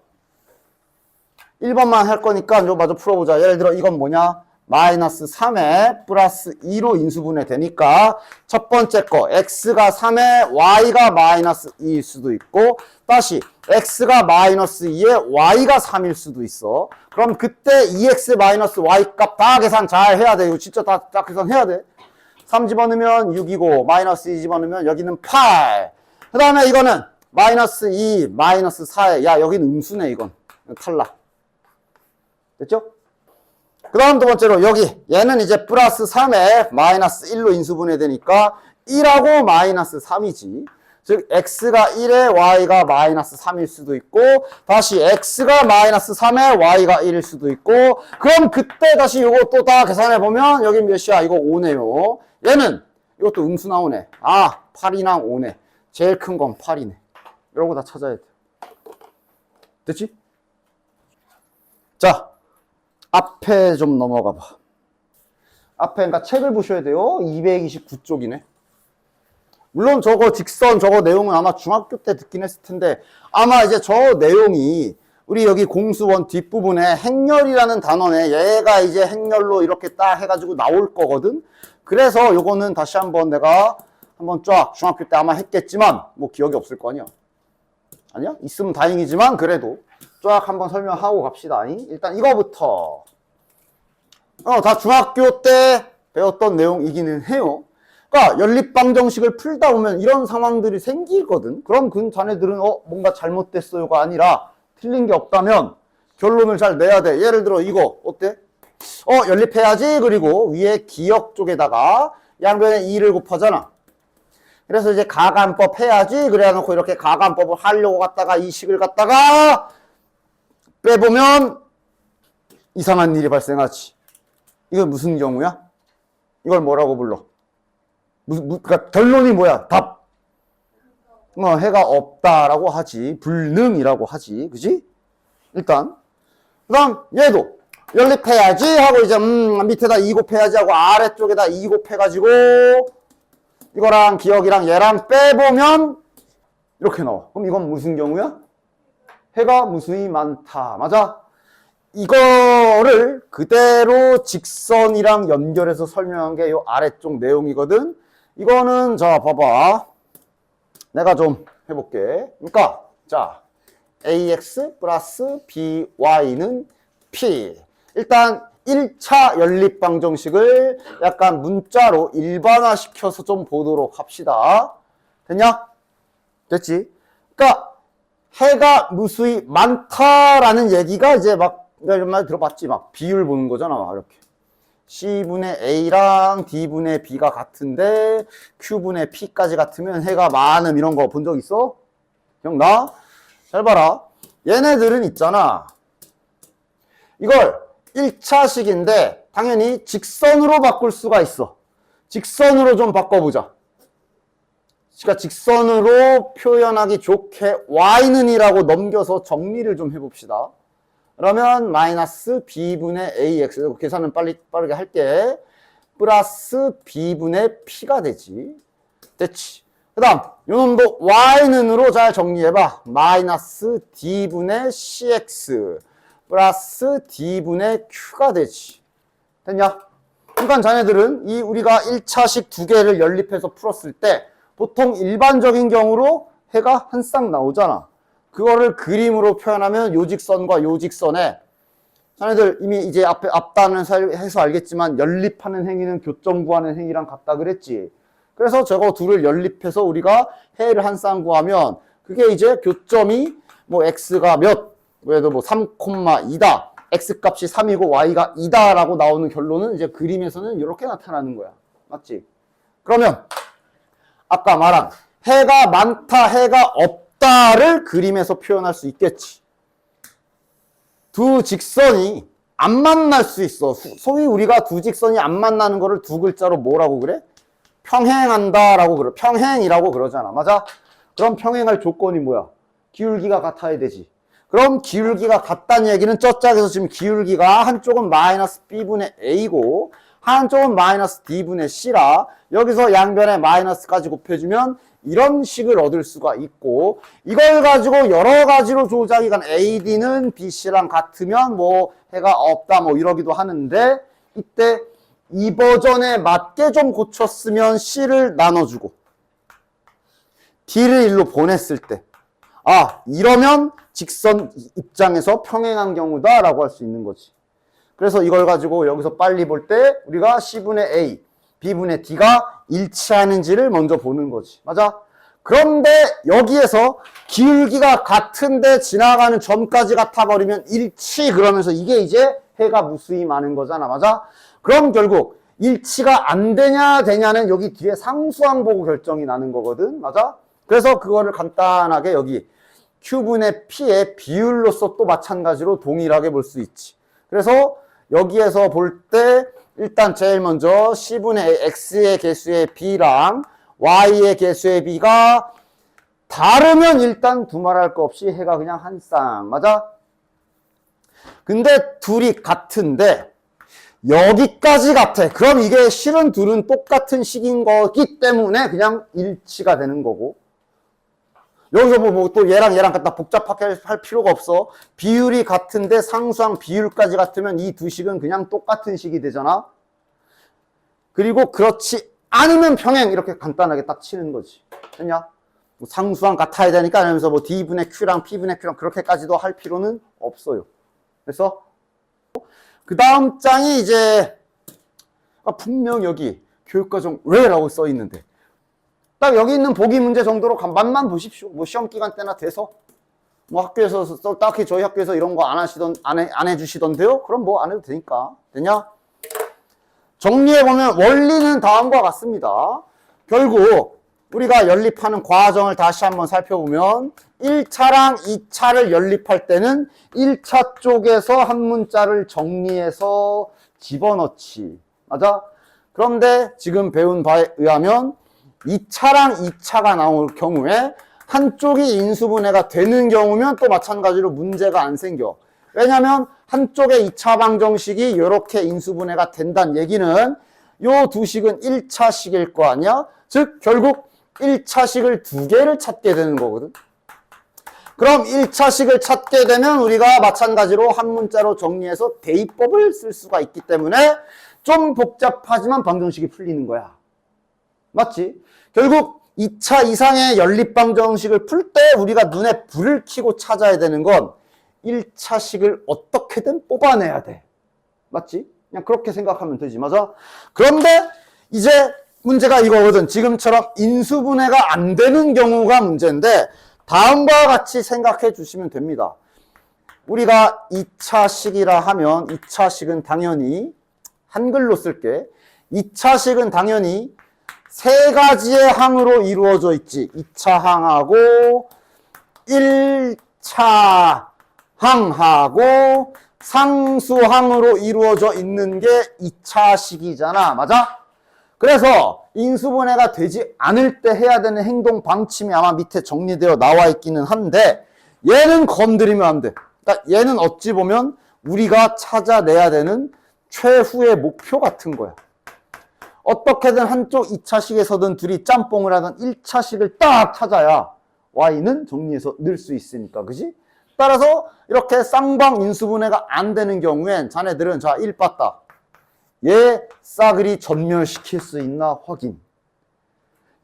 1번만 할 거니까 이거 마저 풀어보자. 예를 들어 이건 뭐냐? 마이너스 3에 플러스 2로 인수분해 되니까 첫 번째 거 x가 3에 y가 마이너스 2일 수도 있고 다시 x가 마이너스 2에 y가 3일 수도 있어. 그럼 그때 2x 마이너스 y 값 다 계산 잘 해야 돼. 이거 진짜 다 계산해야 돼. 3 집어넣으면 6이고 마이너스 2 집어넣으면 여기는 8. 그 다음에 이거는 마이너스 2 마이너스 4에 야 여기는 음수네. 이건 탈락. 됐죠? 그 다음 두 번째로 여기 얘는 이제 플러스 3에 마이너스 1로 인수분해 되니까 1하고 마이너스 3이지. 즉 x가 1에 y가 마이너스 3일 수도 있고 다시 x가 마이너스 3에 y가 1일 수도 있고 그럼 그때 다시 이거 또 다 계산해보면 여기 몇이야? 이거 5네요. 얘는 이것도 음수 나오네. 8이랑 5네. 제일 큰 건 8이네. 이러고 다 찾아야 돼. 됐지? 자, 앞에 좀 넘어가 봐. 앞에 그러니까 책을 보셔야 돼요. 229쪽이네. 물론 저거 직선 저거 내용은 아마 중학교 때 듣긴 했을 텐데 아마 이제 저 내용이 우리 여기 공수원 뒷부분에 행렬이라는 단원에 얘가 이제 행렬로 이렇게 딱 해가지고 나올 거거든. 그래서 요거는 다시 한번 내가 한번 쫙 중학교 때 아마 했겠지만 뭐 기억이 없을 거 아니야. 아니야? 있으면 다행이지만 그래도 쫙 한번 설명하고 갑시다. 일단 이거부터 다 중학교 때 배웠던 내용이기는 해요. 그러니까 연립방정식을 풀다 보면 이런 상황들이 생기거든. 그럼 그 자네들은 뭔가 잘못됐어요가 아니라 틀린 게 없다면 결론을 잘 내야 돼. 예를 들어 이거 어때? 연립해야지. 그리고 위에 기역 쪽에다가 양변에 2를 곱하잖아. 그래서 이제 가간법 해야지. 그래 놓고 이렇게 가간법을 하려고 갖다가 이 식을 갖다가 빼보면 이상한 일이 발생하지. 이건 무슨 경우야? 이걸 뭐라고 불러? 그러니까 결론이 뭐야? 답. 해가 없다라고 하지. 불능이라고 하지. 그지? 일단. 그 다음, 얘도 연립해야지 하고 이제, 밑에다 2 곱해야지 하고 아래쪽에다 2 곱해가지고, 이거랑 기억이랑 얘랑 빼보면, 이렇게 나와. 그럼 이건 무슨 경우야? 해가 무수히 많다. 맞아? 이거를 그대로 직선이랑 연결해서 설명한 게 이 아래쪽 내용이거든. 이거는 자 봐봐. 내가 좀 해볼게. 그러니까 자 ax 플러스 by는 p. 일단 1차 연립방정식을 약간 문자로 일반화시켜서 좀 보도록 합시다. 됐냐? 됐지? 그러니까 해가 무수히 많다라는 얘기가 이제 막 내가 이런 말 들어봤지. 막 비율 보는 거잖아. 막 이렇게 C분의 A랑 D분의 B가 같은데 Q분의 P까지 같으면 해가 많음 이런 거 본 적 있어? 기억나? 잘 봐라. 얘네들은 있잖아. 이걸 1차식인데 당연히 직선으로 바꿀 수가 있어. 직선으로 좀 바꿔보자. 그러니까 직선으로 표현하기 좋게 y는 이라고 넘겨서 정리를 좀 해봅시다. 그러면 마이너스 b분의 ax 계산은 빠르게 할게. 플러스 b분의 p가 되지. 됐지. 그 다음 요놈도 y는으로 잘 정리해봐. 마이너스 d분의 cx 플러스 d분의 q가 되지. 됐냐? 그러니까 자네들은 이 우리가 1차식 두 개를 연립해서 풀었을 때 보통 일반적인 경우로 해가 한 쌍 나오잖아. 그거를 그림으로 표현하면 요직선과 요직선에 자네들 이미 이제 앞단을 해서 알겠지만 연립하는 행위는 교점 구하는 행위랑 같다 그랬지. 그래서 저거 둘을 연립해서 우리가 해를 한 쌍 구하면 그게 이제 교점이 뭐 x가 몇, 그래도 뭐 3,2다. x 값이 3이고 y가 2다 라고 나오는 결론은 이제 그림에서는 이렇게 나타나는 거야. 맞지? 그러면 아까 말한 해가 많다, 해가 없다를 그림에서 표현할 수 있겠지. 두 직선이 안 만날 수 있어. 소위 우리가 두 직선이 안 만나는 거를 두 글자로 뭐라고 그래? 평행한다라고 그래. 평행이라고 그러잖아. 맞아? 그럼 평행할 조건이 뭐야? 기울기가 같아야 되지. 그럼 기울기가 같다는 얘기는 저 짝에서 지금 기울기가 한쪽은 마이너스 b분의 a고 한쪽은 마이너스 d분의 c라 여기서 양변에 마이너스까지 곱해주면 이런 식을 얻을 수가 있고 이걸 가지고 여러 가지로 조작이 간 AD는 BC랑 같으면 뭐 해가 없다 뭐 이러기도 하는데 이때 이 버전에 맞게 좀 고쳤으면 C를 나눠주고 D를 일로 보냈을 때 이러면 직선 입장에서 평행한 경우다 라고 할 수 있는 거지. 그래서 이걸 가지고 여기서 빨리 볼 때 우리가 C분의 A, B분의 D가 일치하는지를 먼저 보는 거지. 맞아? 그런데 여기에서 기울기가 같은데 지나가는 점까지 같아버리면 일치 그러면서 이게 이제 해가 무수히 많은 거잖아. 맞아? 그럼 결국 일치가 안 되냐는 여기 뒤에 상수항 보고 결정이 나는 거거든. 맞아? 그래서 그거를 간단하게 여기 Q분의 P의 비율로서 또 마찬가지로 동일하게 볼 수 있지. 그래서 여기에서 볼 때 일단 제일 먼저 C분의 X의 개수의 B랑 Y의 개수의 B가 다르면 일단 두말할 거 없이 해가 그냥 한 쌍. 맞아? 근데 둘이 같은데 여기까지 같아. 그럼 이게 실은 둘은 똑같은 식인 거기 때문에 그냥 일치가 되는 거고 여기서 뭐 또 얘랑 갖다 복잡하게 할 필요가 없어. 비율이 같은데 상수항 비율까지 같으면 이 두 식은 그냥 똑같은 식이 되잖아. 그리고 그렇지 않으면 평행 이렇게 간단하게 딱 치는 거지. 됐냐? 뭐 상수항 같아야 되니까 하면서 뭐 D분의 Q랑 P분의 Q랑 그렇게까지도 할 필요는 없어요. 그래서 그 다음 장이 이제 분명 여기 교육과정 왜라고 써 있는데 딱 여기 있는 보기 문제 정도로 간만만 보십시오. 뭐 시험 기간 때나 돼서 뭐 학교에서 딱히 저희 학교에서 이런 거 안 해주시던데요? 그럼 뭐 안 해도 되니까. 되냐? 정리해보면 원리는 다음과 같습니다. 결국 우리가 연립하는 과정을 다시 한번 살펴보면 1차랑 2차를 연립할 때는 1차 쪽에서 한 문자를 정리해서 집어넣지. 맞아? 그런데 지금 배운 바에 의하면 2차랑 2차가 나올 경우에 한쪽이 인수분해가 되는 경우면 또 마찬가지로 문제가 안 생겨. 왜냐면 한쪽의 2차 방정식이 이렇게 인수분해가 된다는 얘기는 요 두 식은 1차식일 거 아니야? 즉 결국 1차식을 두 개를 찾게 되는 거거든. 그럼 1차식을 찾게 되면 우리가 마찬가지로 한 문자로 정리해서 대입법을 쓸 수가 있기 때문에 좀 복잡하지만 방정식이 풀리는 거야. 맞지? 결국 2차 이상의 연립방정식을 풀 때 우리가 눈에 불을 켜고 찾아야 되는 건 1차식을 어떻게든 뽑아내야 돼. 맞지? 그냥 그렇게 생각하면 되지. 맞아? 그런데 이제 문제가 이거거든. 지금처럼 인수분해가 안 되는 경우가 문제인데 다음과 같이 생각해 주시면 됩니다. 우리가 2차식이라 하면 2차식은 당연히 한글로 쓸게. 2차식은 당연히 세 가지의 항으로 이루어져 있지. 2차 항하고 1차 항하고 상수항으로 이루어져 있는 게 2차식이잖아. 맞아? 그래서 인수분해가 되지 않을 때 해야 되는 행동 방침이 아마 밑에 정리되어 나와 있기는 한데 얘는 건드리면 안 돼. 그러니까 얘는 어찌 보면 우리가 찾아내야 되는 최후의 목표 같은 거야. 어떻게든 한쪽 2차식에서든 둘이 짬뽕을 하든 1차식을 딱 찾아야 y는 정리해서 넣을 수 있으니까. 그지? 따라서 이렇게 쌍방 인수분해가 안 되는 경우엔 자네들은 자 1 봤다. 얘 싸그리 전멸시킬 수 있나 확인.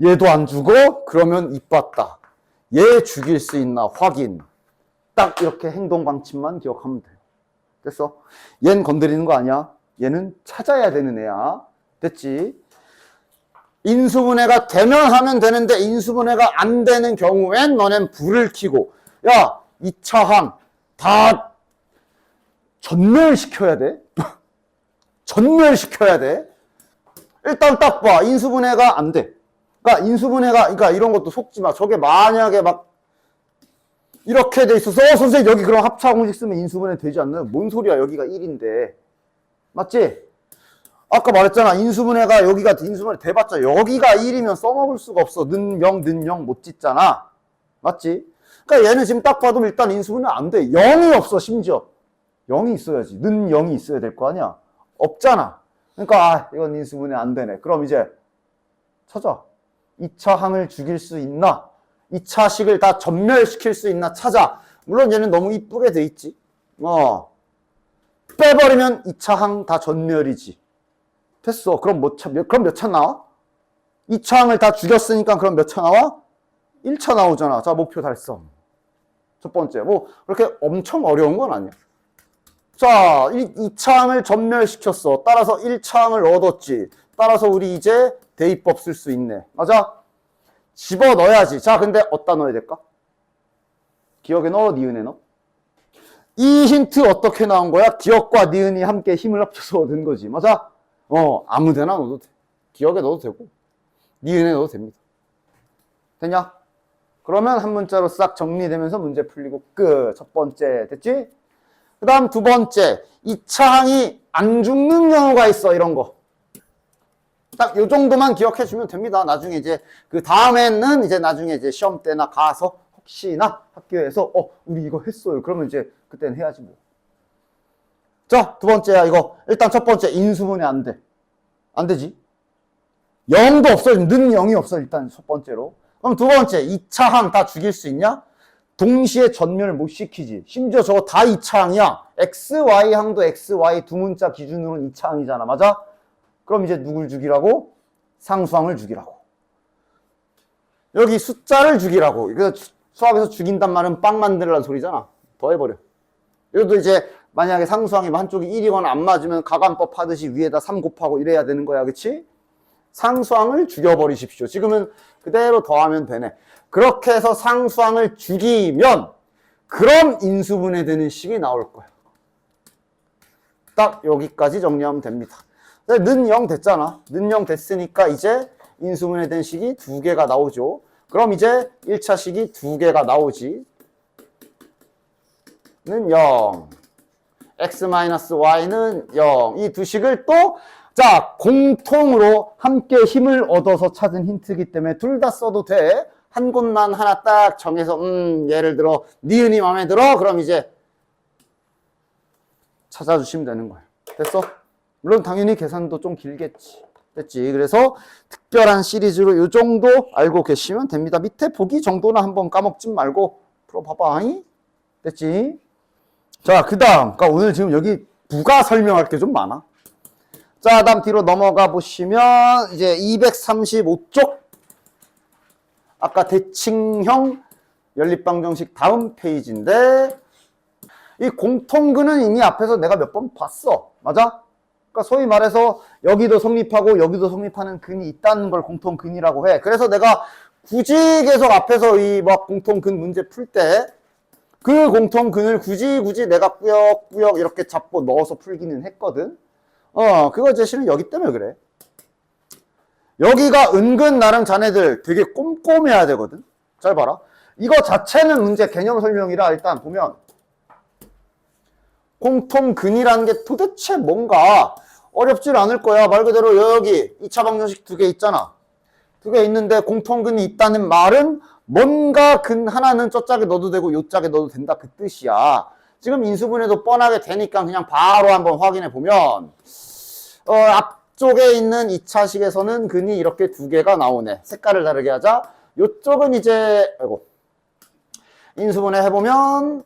얘도 안 죽어? 그러면 2 봤다. 얘 죽일 수 있나 확인. 딱 이렇게 행동 방침만 기억하면 돼요. 됐어? 얘는 건드리는 거 아니야. 얘는 찾아야 되는 애야. 됐지? 인수분해가 되면 하면 되는데 인수분해가 안 되는 경우엔 너넨 불을 켜고 야 2차항 다 전멸시켜야 돼. 전멸시켜야 돼. 일단 딱 봐. 인수분해가 안 돼. 그러니까 인수분해가 그러니까 이런 것도 속지 마. 저게 만약에 막 이렇게 돼 있어서 선생님 여기 그럼 합차공식 쓰면 인수분해 되지 않나요? 뭔 소리야. 여기가 1인데. 맞지? 아까 말했잖아. 인수분해가 여기가 인수분해 돼봤자 여기가 1이면 써먹을 수가 없어. 는 0, 는 0 못 짓잖아. 맞지? 그러니까 얘는 지금 딱 봐도 일단 인수분해 안 돼. 0이 없어 심지어. 0이 있어야지. 는 0이 있어야 될 거 아니야. 없잖아. 그러니까 이건 인수분해 안 되네. 그럼 이제 찾아. 2차 항을 죽일 수 있나? 2차식을 다 전멸시킬 수 있나 찾아. 물론 얘는 너무 이쁘게 돼 있지. 빼버리면 2차 항 다 전멸이지. 됐어. 그럼 그럼 몇 차 나와? 2차 항을 다 죽였으니까 그럼 몇 차 나와? 1차 나오잖아. 자, 목표 달성. 첫 번째. 뭐 그렇게 엄청 어려운 건 아니야. 자, 2차 항을 전멸시켰어. 따라서 1차 항을 얻었지. 따라서 우리 이제 대입법 쓸 수 있네. 맞아? 집어넣어야지. 자, 근데 어디다 넣어야 될까? 기억에 넣어, 니은에 넣어? 이 힌트 어떻게 나온 거야? 기억과 니은이 함께 힘을 합쳐서 얻은 거지. 맞아? 아무 데나 넣어도 돼. 기억에 넣어도 되고, 니은에 넣어도 됩니다. 됐냐? 그러면 한 문자로 싹 정리되면서 문제 풀리고 끝. 첫 번째. 됐지? 그 다음 두 번째. 2차 항이 안 죽는 경우가 있어. 이런 거. 딱 요 정도만 기억해 주면 됩니다. 나중에 이제 그 다음에는 이제 나중에 이제 시험 때나 가서 혹시나 학교에서 우리 이거 했어요. 그러면 이제 그때는 해야지 뭐. 자, 두 번째야 이거. 일단 첫 번째 인수분해 안 돼. 안 되지. 0도 없어. 는 0이 없어. 일단 첫 번째로. 그럼 두 번째, 2차 항 다 죽일 수 있냐? 동시에 전멸을 못 시키지. 심지어 저거 다 2차 항이야. X, Y 항도 X, Y 두 문자 기준으로는 2차 항이잖아. 맞아? 그럼 이제 누굴 죽이라고? 상수항을 죽이라고. 여기 숫자를 죽이라고. 이거 수학에서 죽인단 말은 빵 만들라는 소리잖아. 더해버려. 이것도 이제 만약에 상수항이면 한쪽이 1이거나 안 맞으면 가관법 하듯이 위에다 3 곱하고 이래야 되는 거야. 그치? 상수항을 죽여버리십시오. 지금은 그대로 더하면 되네. 그렇게 해서 상수항을 죽이면 그럼 인수분해되는 식이 나올 거야. 딱 여기까지 정리하면 됩니다. 는 0 됐잖아. 는 0 됐으니까 이제 인수분해된 식이 2개가 나오죠. 그럼 이제 1차 식이 2개가 나오지. 는 0. x-y는 0. 이 두 식을 또 자, 공통으로 함께 힘을 얻어서 찾은 힌트이기 때문에 둘 다 써도 돼. 한 곳만 하나 딱 정해서 예를 들어 니은이 마음에 들어? 그럼 이제 찾아주시면 되는 거예요. 됐어? 물론 당연히 계산도 좀 길겠지. 됐지? 그래서 특별한 시리즈로 이 정도 알고 계시면 됩니다. 밑에 보기 정도는 한번 까먹지 말고 풀어봐봐. 됐지? 자, 그 다음. 그러니까 오늘 지금 여기 부가 설명할 게 좀 많아. 자, 다음 뒤로 넘어가 보시면 이제 235쪽 아까 대칭형 연립방정식 다음 페이지인데 이 공통근은 이미 앞에서 내가 몇 번 봤어. 맞아? 그러니까 소위 말해서 여기도 성립하고 여기도 성립하는 근이 있다는 걸 공통근이라고 해. 그래서 내가 굳이 계속 앞에서 이 막 공통근 문제 풀 때 그 공통근을 굳이 내가 꾸역꾸역 이렇게 잡고 넣어서 풀기는 했거든. 그거 제시는 여기 때문에 그래. 여기가 은근 나름 자네들 되게 꼼꼼해야 되거든. 잘 봐라. 이거 자체는 문제 개념 설명이라 일단 보면 공통근이라는 게 도대체 뭔가 어렵질 않을 거야. 말 그대로 여기 2차 방정식 2개 있잖아. 2개 있는데 공통근이 있다는 말은 뭔가 근 하나는 저짝에 넣어도 되고 요짝에 넣어도 된다 그 뜻이야. 지금 인수분해도 뻔하게 되니까 그냥 바로 한번 확인해 보면 앞쪽에 있는 2차식에서는 근이 이렇게 2개가 나오네. 색깔을 다르게 하자. 요쪽은 이제 인수분해 해보면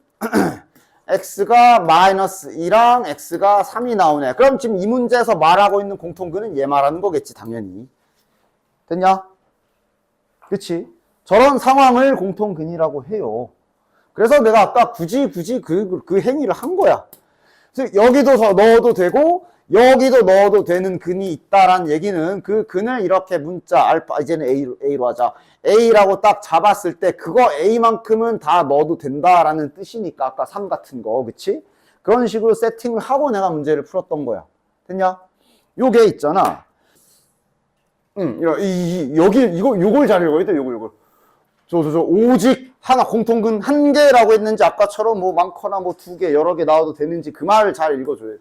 x가 마이너스 2랑 x가 3이 나오네. 그럼 지금 이 문제에서 말하고 있는 공통근은 얘 말하는 거겠지 당연히. 됐냐? 그치? 저런 상황을 공통근이라고 해요. 그래서 내가 아까 굳이 그 행위를 한 거야. 그래서 여기도 넣어도 되고 여기도 넣어도 되는 근이 있다라는 얘기는 그 근을 이렇게 문자 알파 이제는 A로 하자. A라고 딱 잡았을 때 그거 A만큼은 다 넣어도 된다라는 뜻이니까 아까 3 같은 거 그치? 그런 식으로 세팅을 하고 내가 문제를 풀었던 거야. 됐냐? 요게 있잖아. 요걸 잘 읽어야 돼. 요걸. 오직 하나 공통근 1개라고 했는지 아까처럼 뭐 많거나 뭐 2개 여러 개 나와도 되는지 그 말을 잘 읽어줘야 돼.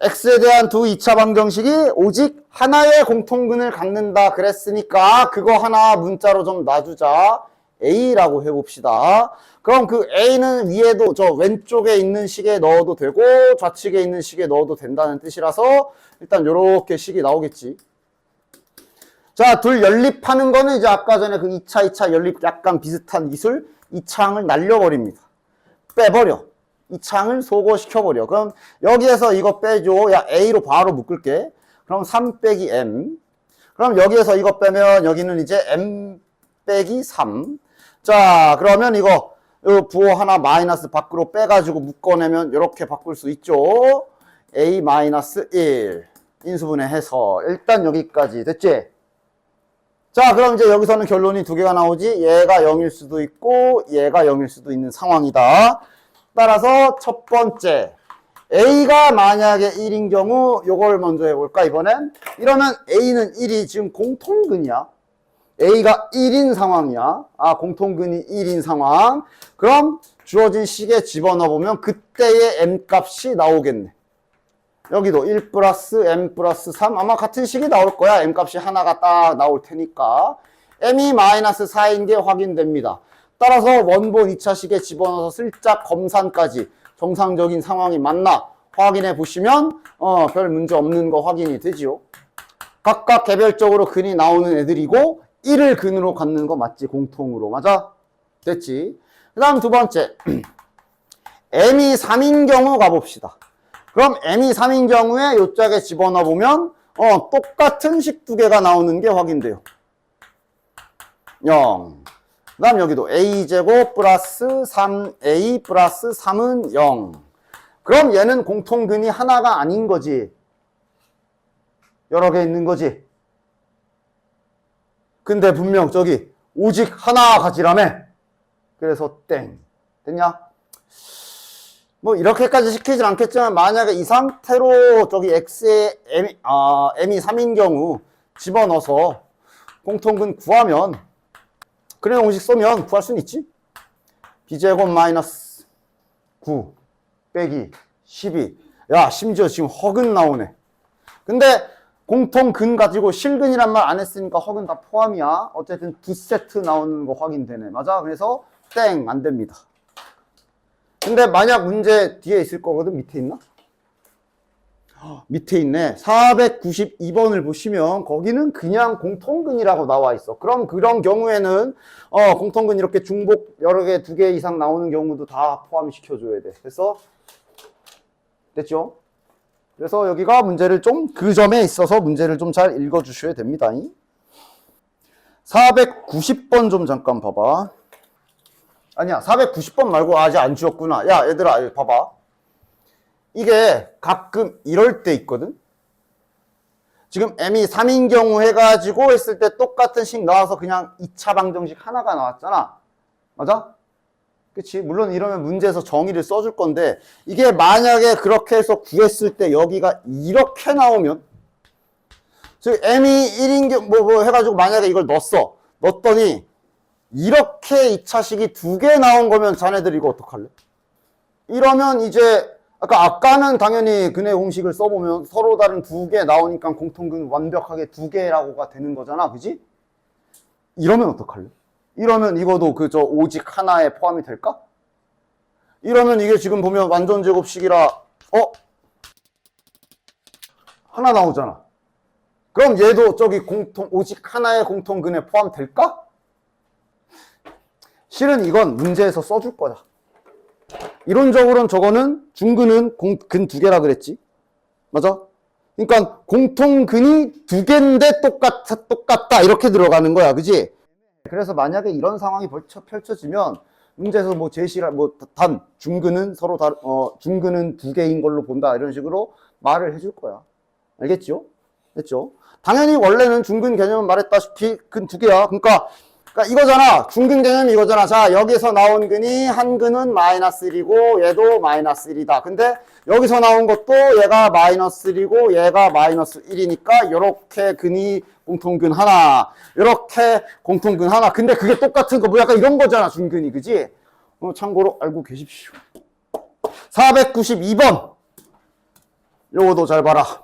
x에 대한 2차 방정식이 오직 하나의 공통근을 갖는다 그랬으니까 그거 하나 문자로 좀 놔주자. a라고 해봅시다. 그럼 그 a는 위에도 저 왼쪽에 있는 식에 넣어도 되고 좌측에 있는 식에 넣어도 된다는 뜻이라서 일단 요렇게 식이 나오겠지. 자, 둘 연립하는 거는 이제 아까 전에 그 2차 연립 약간 비슷한 기술 2차항을 날려버립니다. 빼버려. 2차항을 소거시켜버려. 그럼 여기에서 이거 빼줘. 야, A로 바로 묶을게. 그럼 3 빼기 M. 그럼 여기에서 이거 빼면 여기는 이제 M 빼기 3. 자, 그러면 이거 부호 하나 마이너스 밖으로 빼가지고 묶어내면 이렇게 바꿀 수 있죠. A 마이너스 1. 인수분해 해서 일단 여기까지 됐지? 자, 그럼 이제 여기서는 결론이 2개가 나오지. 얘가 0일 수도 있고 얘가 0일 수도 있는 상황이다. 따라서 첫 번째 A가 만약에 1인 경우 요걸 먼저 해볼까 이번엔. 이러면 A는 1이 지금 공통근이야. A가 1인 상황이야. 공통근이 1인 상황. 그럼 주어진 식에 집어넣어보면 그때의 M값이 나오겠네. 여기도 1 플러스 M 플러스 3 아마 같은 식이 나올 거야. M값이 하나가 딱 나올 테니까. M이 마이너스 4인 게 확인됩니다. 따라서 원본 2차식에 집어넣어서 슬쩍 검산까지 정상적인 상황이 맞나 확인해 보시면 별 문제 없는 거 확인이 되지요. 각각 개별적으로 근이 나오는 애들이고 1을 근으로 갖는 거 맞지? 공통으로. 맞아? 됐지? 그 다음 두 번째. m이 3인 경우 가봅시다. 그럼 m이 3인 경우에 요 짝에 집어넣어 보면 똑같은 식 두 개가 나오는 게 확인돼요. 0. 그 다음 여기도 a제곱 플러스 3a 플러스 3은 0. 그럼 얘는 공통근이 하나가 아닌 거지. 여러 개 있는 거지. 근데 분명 저기 오직 하나 가지라며. 그래서 땡. 됐냐? 뭐 이렇게까지 시키진 않겠지만 만약에 이 상태로 저기 x에 m이 3인 경우 집어넣어서 공통근 구하면 그래 공식 쓰면 구할 수는 있지. b제곱 마이너스 9 빼기 12. 야 심지어 지금 허근 나오네. 근데 공통근 가지고 실근이란 말 안 했으니까 허근 다 포함이야. 어쨌든 두 세트 나오는 거 확인되네. 맞아? 그래서 땡 안 됩니다. 근데 만약 문제 뒤에 있을 거거든. 밑에 있나? 밑에 있네. 492번을 보시면 거기는 그냥 공통근이라고 나와 있어. 그럼 그런 경우에는 공통근 이렇게 중복 여러 개, 두 개 이상 나오는 경우도 다 포함시켜줘야 돼. 그래서 됐죠? 그래서 여기가 문제를 좀 그 점에 있어서 문제를 좀 잘 읽어주셔야 됩니다. 490번 좀 잠깐 봐봐. 아니야 490번 말고 아직 안 지웠구나. 야 얘들아 봐봐. 이게 가끔 이럴 때 있거든. 지금 m이 3인 경우 해가지고 했을 때 똑같은 식 나와서 그냥 2차 방정식 하나가 나왔잖아. 맞아? 그치? 물론 이러면 문제에서 정의를 써줄 건데 이게 만약에 그렇게 해서 구했을 때 여기가 이렇게 나오면 즉 m이 1인 경우 뭐 해가지고 만약에 이걸 넣었더니 이렇게 2차식이 두 개 나온 거면 자네들 이거 어떡할래? 이러면 이제 아까는 당연히 근의 공식을 써보면 서로 다른 두 개 나오니까 공통근 완벽하게 두 개라고가 되는 거잖아. 그지? 이러면 어떡할래? 이러면 이거도 그저 오직 하나에 포함이 될까? 이러면 이게 지금 보면 완전 제곱식이라 하나 나오잖아. 그럼 얘도 저기 오직 하나의 공통근에 포함될까? 실은 이건 문제에서 써줄 거야. 이론적으로는 저거는 중근은 근 두 개라 그랬지. 맞아? 그러니까 공통근이 두 개인데 똑같다 이렇게 들어가는 거야. 그지? 그래서 만약에 이런 상황이 펼쳐지면 문제에서 뭐 제시라 단 중근은 서로 중근은 두 개인 걸로 본다 이런 식으로 말을 해줄 거야. 알겠죠? 됐죠? 당연히 원래는 중근 개념은 말했다시피 근 두 개야. 그러니까 이거잖아. 중근 개념이 이거잖아. 자, 여기서 나온 근이 한 근은 마이너스 1이고 얘도 마이너스 1이다. 근데 여기서 나온 것도 얘가 마이너스 1이고 얘가 마이너스 1이니까 요렇게 근이 공통근 하나, 요렇게 공통근 하나. 근데 그게 똑같은 거 뭐 약간 이런 거잖아. 중근이. 그지? 참고로 알고 계십시오. 492번. 요거도 잘 봐라.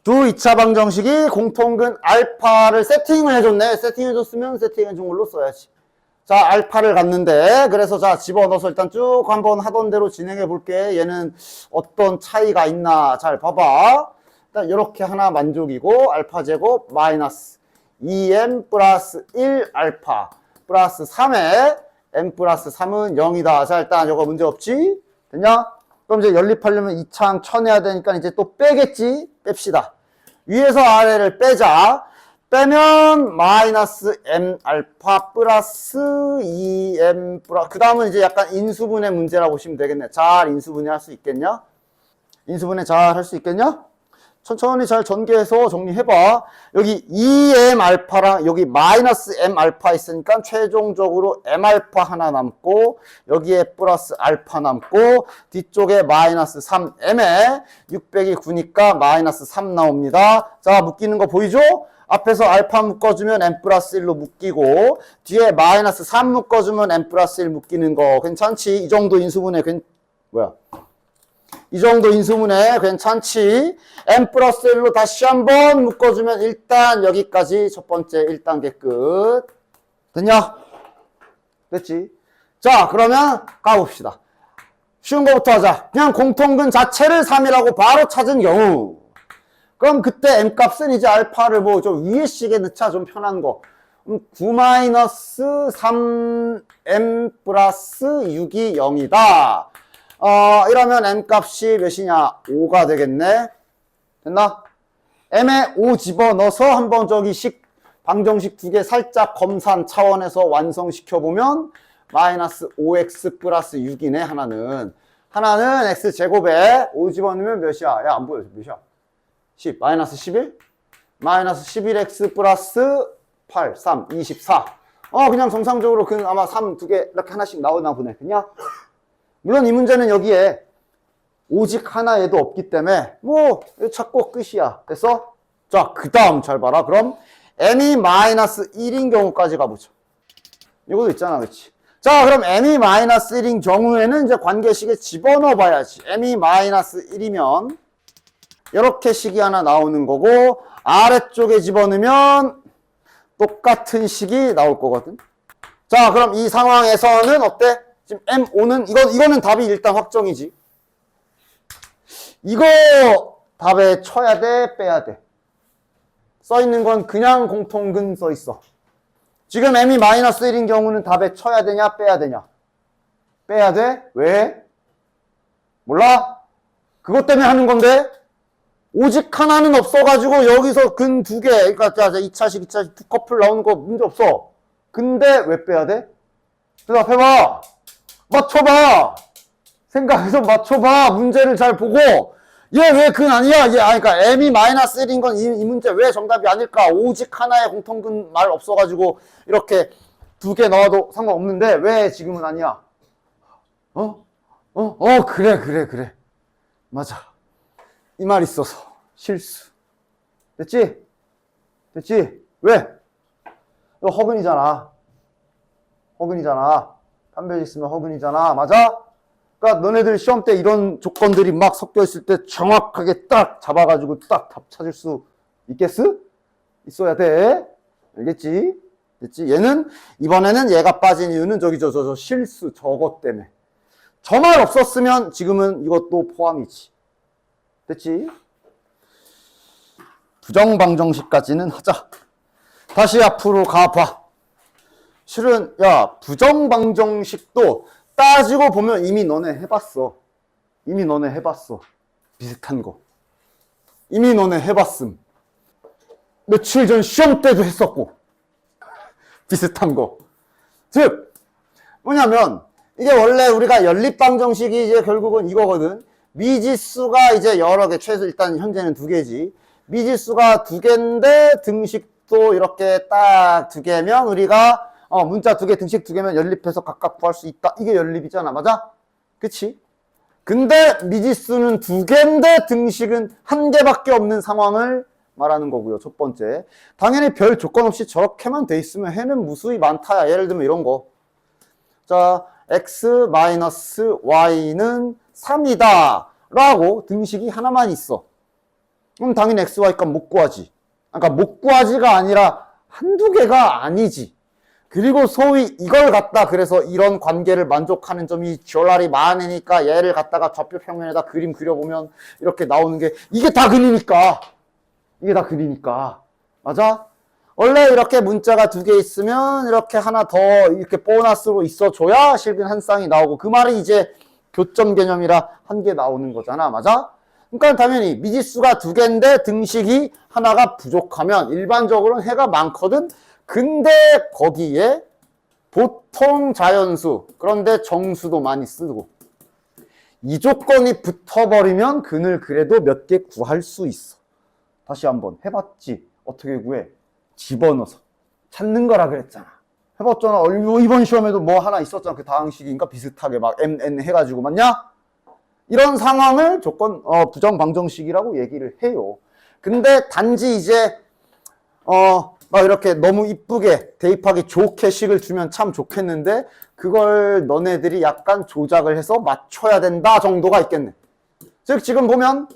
두 2차 방정식이 공통근 알파를 세팅을 해줬네. 세팅해줬으면 세팅해준 걸로 써야지. 자, 알파를 갖는데, 그래서 자, 집어넣어서 일단 쭉 한번 하던 대로 진행해 볼게. 얘는 어떤 차이가 있나 잘 봐봐. 일단 이렇게 하나 만족이고, 알파 제곱 마이너스 2m 플러스 1 알파 플러스 3에 m 플러스 3은 0이다. 자, 일단 이거 문제 없지? 됐냐? 그럼 이제 연립하려면 2창 쳐내야 되니까 이제 또 빼겠지? 뺍시다. 위에서 아래를 빼자. 빼면 마이너스 m 알파 플러스 2m 플러스 그 다음은 이제 약간 인수분해 문제라고 보시면 되겠네. 잘 인수분해 할 수 있겠냐? 인수분해 잘 할 수 있겠냐? 천천히 잘 전개해서 정리해봐. 여기 2m 알파랑 여기 마이너스 m 알파 있으니까 최종적으로 m 알파 하나 남고 여기에 플러스 알파 남고 뒤쪽에 마이너스 3m에 600이 9니까 마이너스 3 나옵니다. 자, 묶이는 거 보이죠? 앞에서 알파 묶어주면 m 플러스 1로 묶이고 뒤에 마이너스 3 묶어주면 m 플러스 1 묶이는 거 괜찮지? 이 정도 인수분해 이 정도 인수분해 괜찮지? m 플러스 1로 다시 한번 묶어주면 일단 여기까지 첫 번째 1단계 끝. 됐냐? 됐지? 자, 그러면 가봅시다. 쉬운 거부터 하자. 그냥 공통근 자체를 3이라고 바로 찾은 경우. 그럼 그때 m 값은 이제 알파를 뭐 좀 위에 식에 넣자, 좀 편한 거. 9-3m 플러스 6이 0이다. 이러면 m 값이 몇이냐? 5가 되겠네. 됐나? m에 5 집어넣어서 한번 저기 방정식 두 개 살짝 검산 차원에서 완성시켜보면 마이너스 5x 플러스 6이네, 하나는. 하나는 x제곱에 5 집어넣으면 몇이야? 야, 안 보여. 몇이야? 10. 마이너스 11? 마이너스 11x 플러스 8, 3, 24. 그냥 정상적으로 아마 3 두 개 이렇게 하나씩 나오나 보네. 그냥. 물론 이 문제는 여기에 오직 하나 얘도 없기 때문에 뭐 찾고 끝이야. 됐어? 자, 그 다음 잘 봐라. 그럼 m이 마이너스 1인 경우까지 가보자. 이것도 있잖아, 그렇지? 자, 그럼 m이 마이너스 1인 경우에는 이제 관계식에 집어넣어 봐야지. m이 마이너스 1이면 이렇게 식이 하나 나오는 거고, 아래쪽에 집어넣으면 똑같은 식이 나올 거거든. 자, 그럼 이 상황에서는 어때? 지금 M5는, 이거는 답이 일단 확정이지. 이거 답에 쳐야 돼, 빼야 돼? 써있는 건 그냥 공통근 써있어. 지금 m이 마이너스 1인 경우는 답에 쳐야 되냐, 빼야 되냐? 빼야 돼? 왜? 몰라? 그것 때문에 하는 건데? 오직 하나는 없어가지고 여기서 근 두 개, 그러니까 2차식, 2차식 두 커플 나오는 거 문제 없어. 근데 왜 빼야 돼? 대답해봐. 맞춰봐. 생각해서 맞춰봐. 문제를 잘 보고. 얘 왜 근 아니야? 그러니까 m이 마이너스 1인 건 이 문제 왜 정답이 아닐까? 오직 하나의 공통근 말 없어가지고 이렇게 두 개 넣어도 상관없는데 왜 지금은 아니야? 그래. 맞아. 이 말 있어서 실수. 됐지? 왜? 이거 허근이잖아. 판별식 쓰면 허근이잖아. 맞아? 그러니까 너네들 시험 때 이런 조건들이 막 섞여 있을 때 정확하게 딱 잡아가지고 딱 답 찾을 수 있겠어? 있어야 돼. 알겠지? 됐지? 이번에는 얘가 빠진 이유는 저 실수 저것 때문에. 저 말 없었으면 지금은 이것도 포함이지. 됐지? 부정방정식까지는 하자. 다시 앞으로 가봐. 실은 야, 부정방정식도 따지고 보면 이미 너네 해봤어. 비슷한 거. 이미 너네 해봤음. 며칠 전 시험 때도 했었고. 비슷한 거. 즉 뭐냐면 이게 원래 우리가 연립방정식이 이제 결국은 이거거든. 미지수가 이제 여러 개, 최소 일단 현재는 두 개지. 미지수가 두 개인데 등식도 이렇게 딱 두 개면 우리가 문자 두 개, 등식 두 개면 연립해서 각각 구할 수 있다. 이게 연립이잖아. 맞아? 그치? 근데 미지수는 두 개인데 등식은 한 개밖에 없는 상황을 말하는 거고요. 첫 번째. 당연히 별 조건 없이 저렇게만 돼 있으면 해는 무수히 많다야. 예를 들면 이런 거. 자, x-y는 3이다 라고 등식이 하나만 있어. 그럼 당연히 x, y 값 못 구하지. 그러니까 못 구하지가 아니라 한두 개가 아니지. 그리고 소위 이걸 갖다 그래서 이런 관계를 만족하는 점이 듀얼이 많으니까 얘를 갖다가 좌표 평면에다 그림 그려보면 이렇게 나오는 게 이게 다 근이니까. 맞아? 원래 이렇게 문자가 두 개 있으면 이렇게 하나 더 이렇게 보너스로 있어줘야 실근 한 쌍이 나오고 그 말이 이제 교점 개념이라 한 개 나오는 거잖아. 맞아? 그러니까 당연히 미지수가 두 개인데 등식이 하나가 부족하면 일반적으로는 해가 많거든. 근데 거기에 보통 자연수, 그런데 정수도 많이 쓰고 이 조건이 붙어버리면 근을 그래도 몇 개 구할 수 있어. 다시 한번 해봤지. 어떻게 구해? 집어넣어서 찾는 거라 그랬잖아. 해봤잖아. 이번 시험에도 뭐 하나 있었잖아. 그 다항식인가 비슷하게 막 mn 해가지고 맞냐? 이런 상황을 부정방정식이라고 얘기를 해요. 근데 단지 이제 막 이렇게 너무 이쁘게 대입하기 좋게 식을 주면 참 좋겠는데 그걸 너네들이 약간 조작을 해서 맞춰야 된다 정도가 있겠네. 즉 지금 보면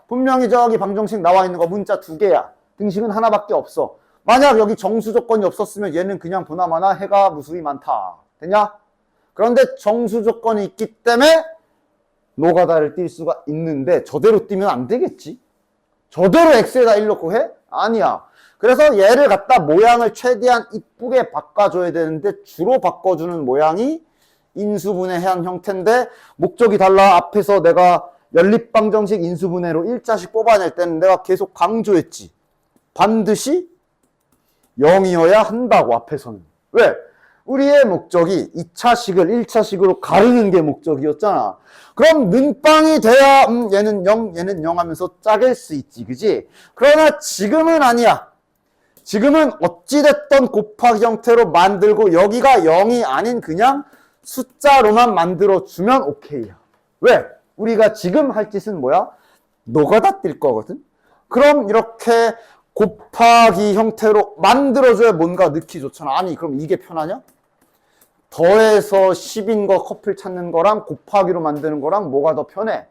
분명히 저기 방정식 나와 있는 거 문자 두 개야. 등식은 하나밖에 없어. 만약 여기 정수 조건이 없었으면 얘는 그냥 보나마나 해가 무수히 많다. 됐냐? 그런데 정수 조건이 있기 때문에 노가다를 띌 수가 있는데 저대로 뛰면 안 되겠지? 저대로 x에다 1 넣고 해? 아니야. 그래서 얘를 갖다 모양을 최대한 이쁘게 바꿔줘야 되는데 주로 바꿔주는 모양이 인수분해한 형태인데 목적이 달라. 앞에서 내가 연립방정식 인수분해로 일자식 뽑아낼 때는 내가 계속 강조했지. 반드시 0이어야 한다고 앞에서는. 왜? 우리의 목적이 2차식을 1차식으로 가르는 게 목적이었잖아. 그럼 는빵이 돼야 얘는 0, 얘는 0 하면서 짜갤 수 있지. 그지? 그러나 지금은 아니야. 지금은 어찌됐던 곱하기 형태로 만들고 여기가 0이 아닌 그냥 숫자로만 만들어주면 오케이야. 왜? 우리가 지금 할 짓은 뭐야? 노가다 뛸 거거든? 그럼 이렇게 곱하기 형태로 만들어줘야 뭔가 넣기 좋잖아. 아니 그럼 이게 편하냐? 더해서 10인 거 커플 찾는 거랑 곱하기로 만드는 거랑 뭐가 더 편해?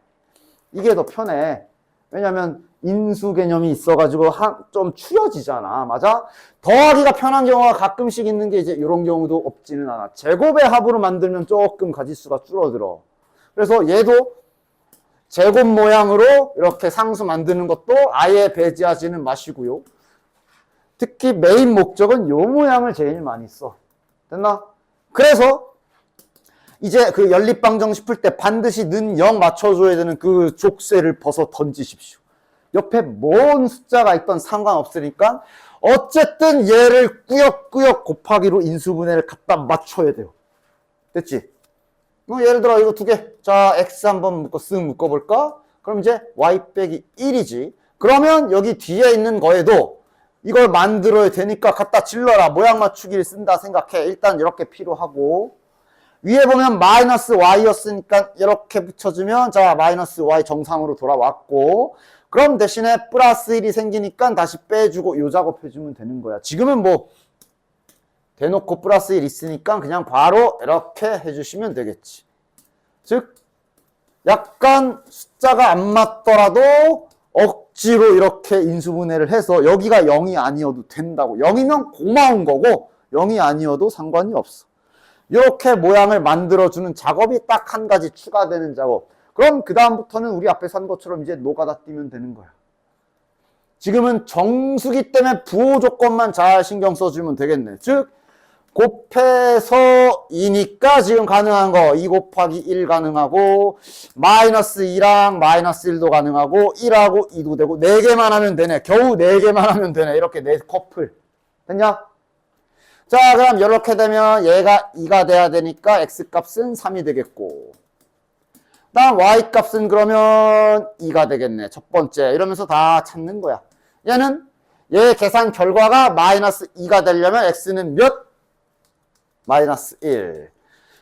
이게 더 편해. 왜냐면 인수 개념이 있어가지고 좀 추려지잖아. 맞아? 더하기가 편한 경우가 가끔씩 있는 게 이제 이런 경우도 없지는 않아. 제곱의 합으로 만들면 조금 가지수가 줄어들어. 그래서 얘도 제곱 모양으로 이렇게 상수 만드는 것도 아예 배제하지는 마시고요. 특히 메인 목적은 요 모양을 제일 많이 써. 됐나? 그래서 이제 그 연립방정식 풀 때 반드시 는 0 맞춰줘야 되는 그 족쇄를 벗어 던지십시오. 옆에 뭔 숫자가 있던 상관없으니까 어쨌든 얘를 꾸역꾸역 곱하기로 인수분해를 갖다 맞춰야 돼요. 됐지? 예를 들어 이거 두 개. 자, x 한번 쓱 묶어볼까? 그럼 이제 y 빼기 1이지. 그러면 여기 뒤에 있는 거에도 이걸 만들어야 되니까 갖다 질러라. 모양 맞추기를 쓴다 생각해. 일단 이렇게 필요하고 위에 보면 마이너스 y였으니까 이렇게 붙여주면 자 마이너스 y 정상으로 돌아왔고 그럼 대신에 플러스 1이 생기니까 다시 빼주고 요 작업해주면 되는 거야. 지금은 뭐 대놓고 플러스 1 있으니까 그냥 바로 이렇게 해주시면 되겠지. 즉 약간 숫자가 안 맞더라도 억지로 이렇게 인수분해를 해서 여기가 0이 아니어도 된다고. 0이면 고마운 거고 0이 아니어도 상관이 없어. 이렇게 모양을 만들어주는 작업이 딱 한 가지 추가되는 작업. 그럼 그 다음부터는 우리 앞에서 한 것처럼 이제 노가다 뛰면 되는 거야. 지금은 정수기 때문에 부호 조건만 잘 신경 써주면 되겠네. 즉 곱해서 2니까 지금 가능한 거 2 곱하기 1 가능하고 마이너스 2랑 마이너스 1도 가능하고 1하고 2도 되고 4개만 하면 되네. 겨우 4개만 하면 되네. 이렇게 4커플 됐냐? 자 그럼 이렇게 되면 얘가 2가 돼야 되니까 x값은 3이 되겠고 다음 y값은 그러면 2가 되겠네. 첫 번째 이러면서 다 찾는 거야. 얘는 얘 계산 결과가 마이너스 2가 되려면 x는 몇? 마이너스 1.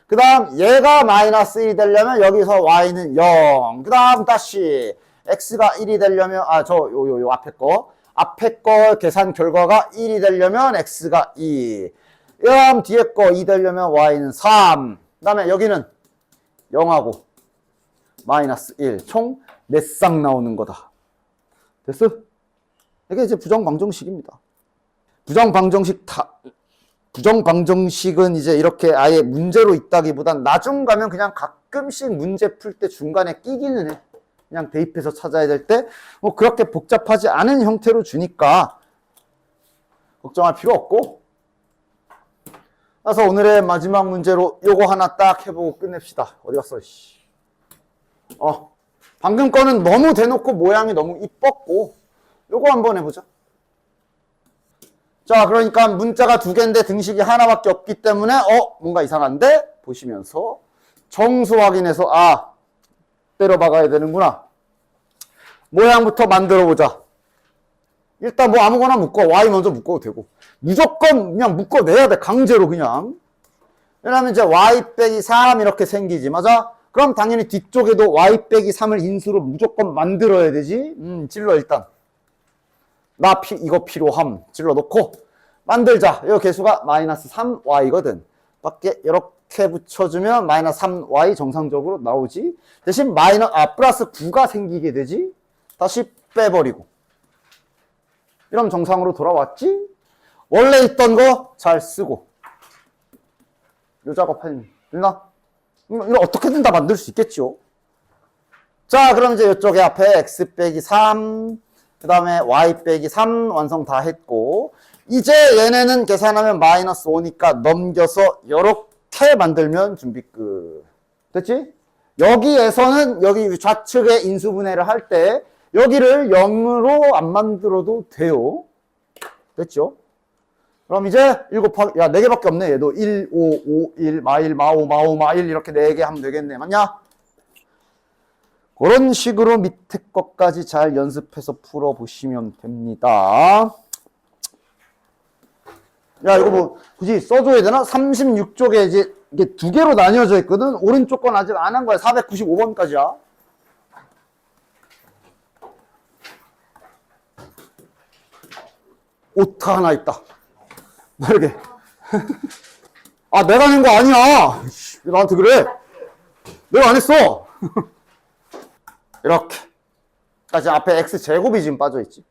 그 다음 얘가 마이너스 1이 되려면 여기서 y는 0. 그 다음 다시 x가 1이 되려면 요 앞에 거 계산 결과가 1이 되려면 x가 2. 그 다음 뒤에 거 2 되려면 y는 3. 그 다음에 여기는 0하고 마이너스 1. 총 4쌍 나오는 거다. 됐어? 이게 이제 부정방정식입니다. 부정방정식은 이제 이렇게 아예 문제로 있다기보단 나중 가면 그냥 가끔씩 문제 풀 때 중간에 끼기는 해. 그냥 대입해서 찾아야 될 때 뭐 그렇게 복잡하지 않은 형태로 주니까 걱정할 필요 없고. 그래서 오늘의 마지막 문제로 요거 하나 딱 해보고 끝냅시다. 어디 갔어? 방금 거는 너무 대놓고 모양이 너무 이뻤고 요거 한번 해보자. 자, 그러니까 문자가 2개인데 등식이 하나밖에 없기 때문에 뭔가 이상한데? 보시면서 정수 확인해서 때려 박아야 되는구나. 모양부터 만들어 보자. 일단 뭐 아무거나 묶어. y 먼저 묶어도 되고. 무조건 그냥 묶어내야 돼. 강제로 그냥. 왜냐면 이제 y 빼기 3 이렇게 생기지. 맞아? 그럼 당연히 뒤쪽에도 y 빼기 3을 인수로 무조건 만들어야 되지. 질러 일단. 이거 필요함. 질러 놓고 만들자. 이 개수가 마이너스 3y거든. 밖에 이렇게 붙여주면 마이너스 3y 정상적으로 나오지. 대신 플러스 9가 생기게 되지. 다시 빼버리고. 이러면 정상으로 돌아왔지. 원래 있던 거 잘 쓰고. 요 작업하면 됐나? 이거 어떻게든 다 만들 수 있겠죠. 자, 그럼 이제 이쪽에 앞에 x 빼기 3, 그 다음에 y 빼기 3 완성 다 했고, 이제 얘네는 계산하면 마이너스 5니까 넘겨서 요렇게 만들면 준비 끝. 됐지? 여기에서는 여기 좌측의 인수분해를 할 때 여기를 0으로 안 만들어도 돼요. 됐죠? 그럼 이제 1 곱하기, 야, 4개밖에 없네. 얘도 1, 5, 5, 1, 마 1, 마 5, 마 5, 마 1 이렇게 4개 하면 되겠네. 맞냐? 그런 식으로 밑에 것까지 잘 연습해서 풀어보시면 됩니다. 야, 이거 뭐 굳이 써줘야 되나? 36쪽에 이제 이게 2개로 나뉘어져 있거든. 오른쪽 건 아직 안 한 거야. 495번까지야. 오타 하나 있다. 이렇게. 아, 내가 낸 거 아니야. 왜 나한테 그래? 내가 안 했어. 이렇게. 자, 지금 앞에 x제곱이 지금 빠져 있지.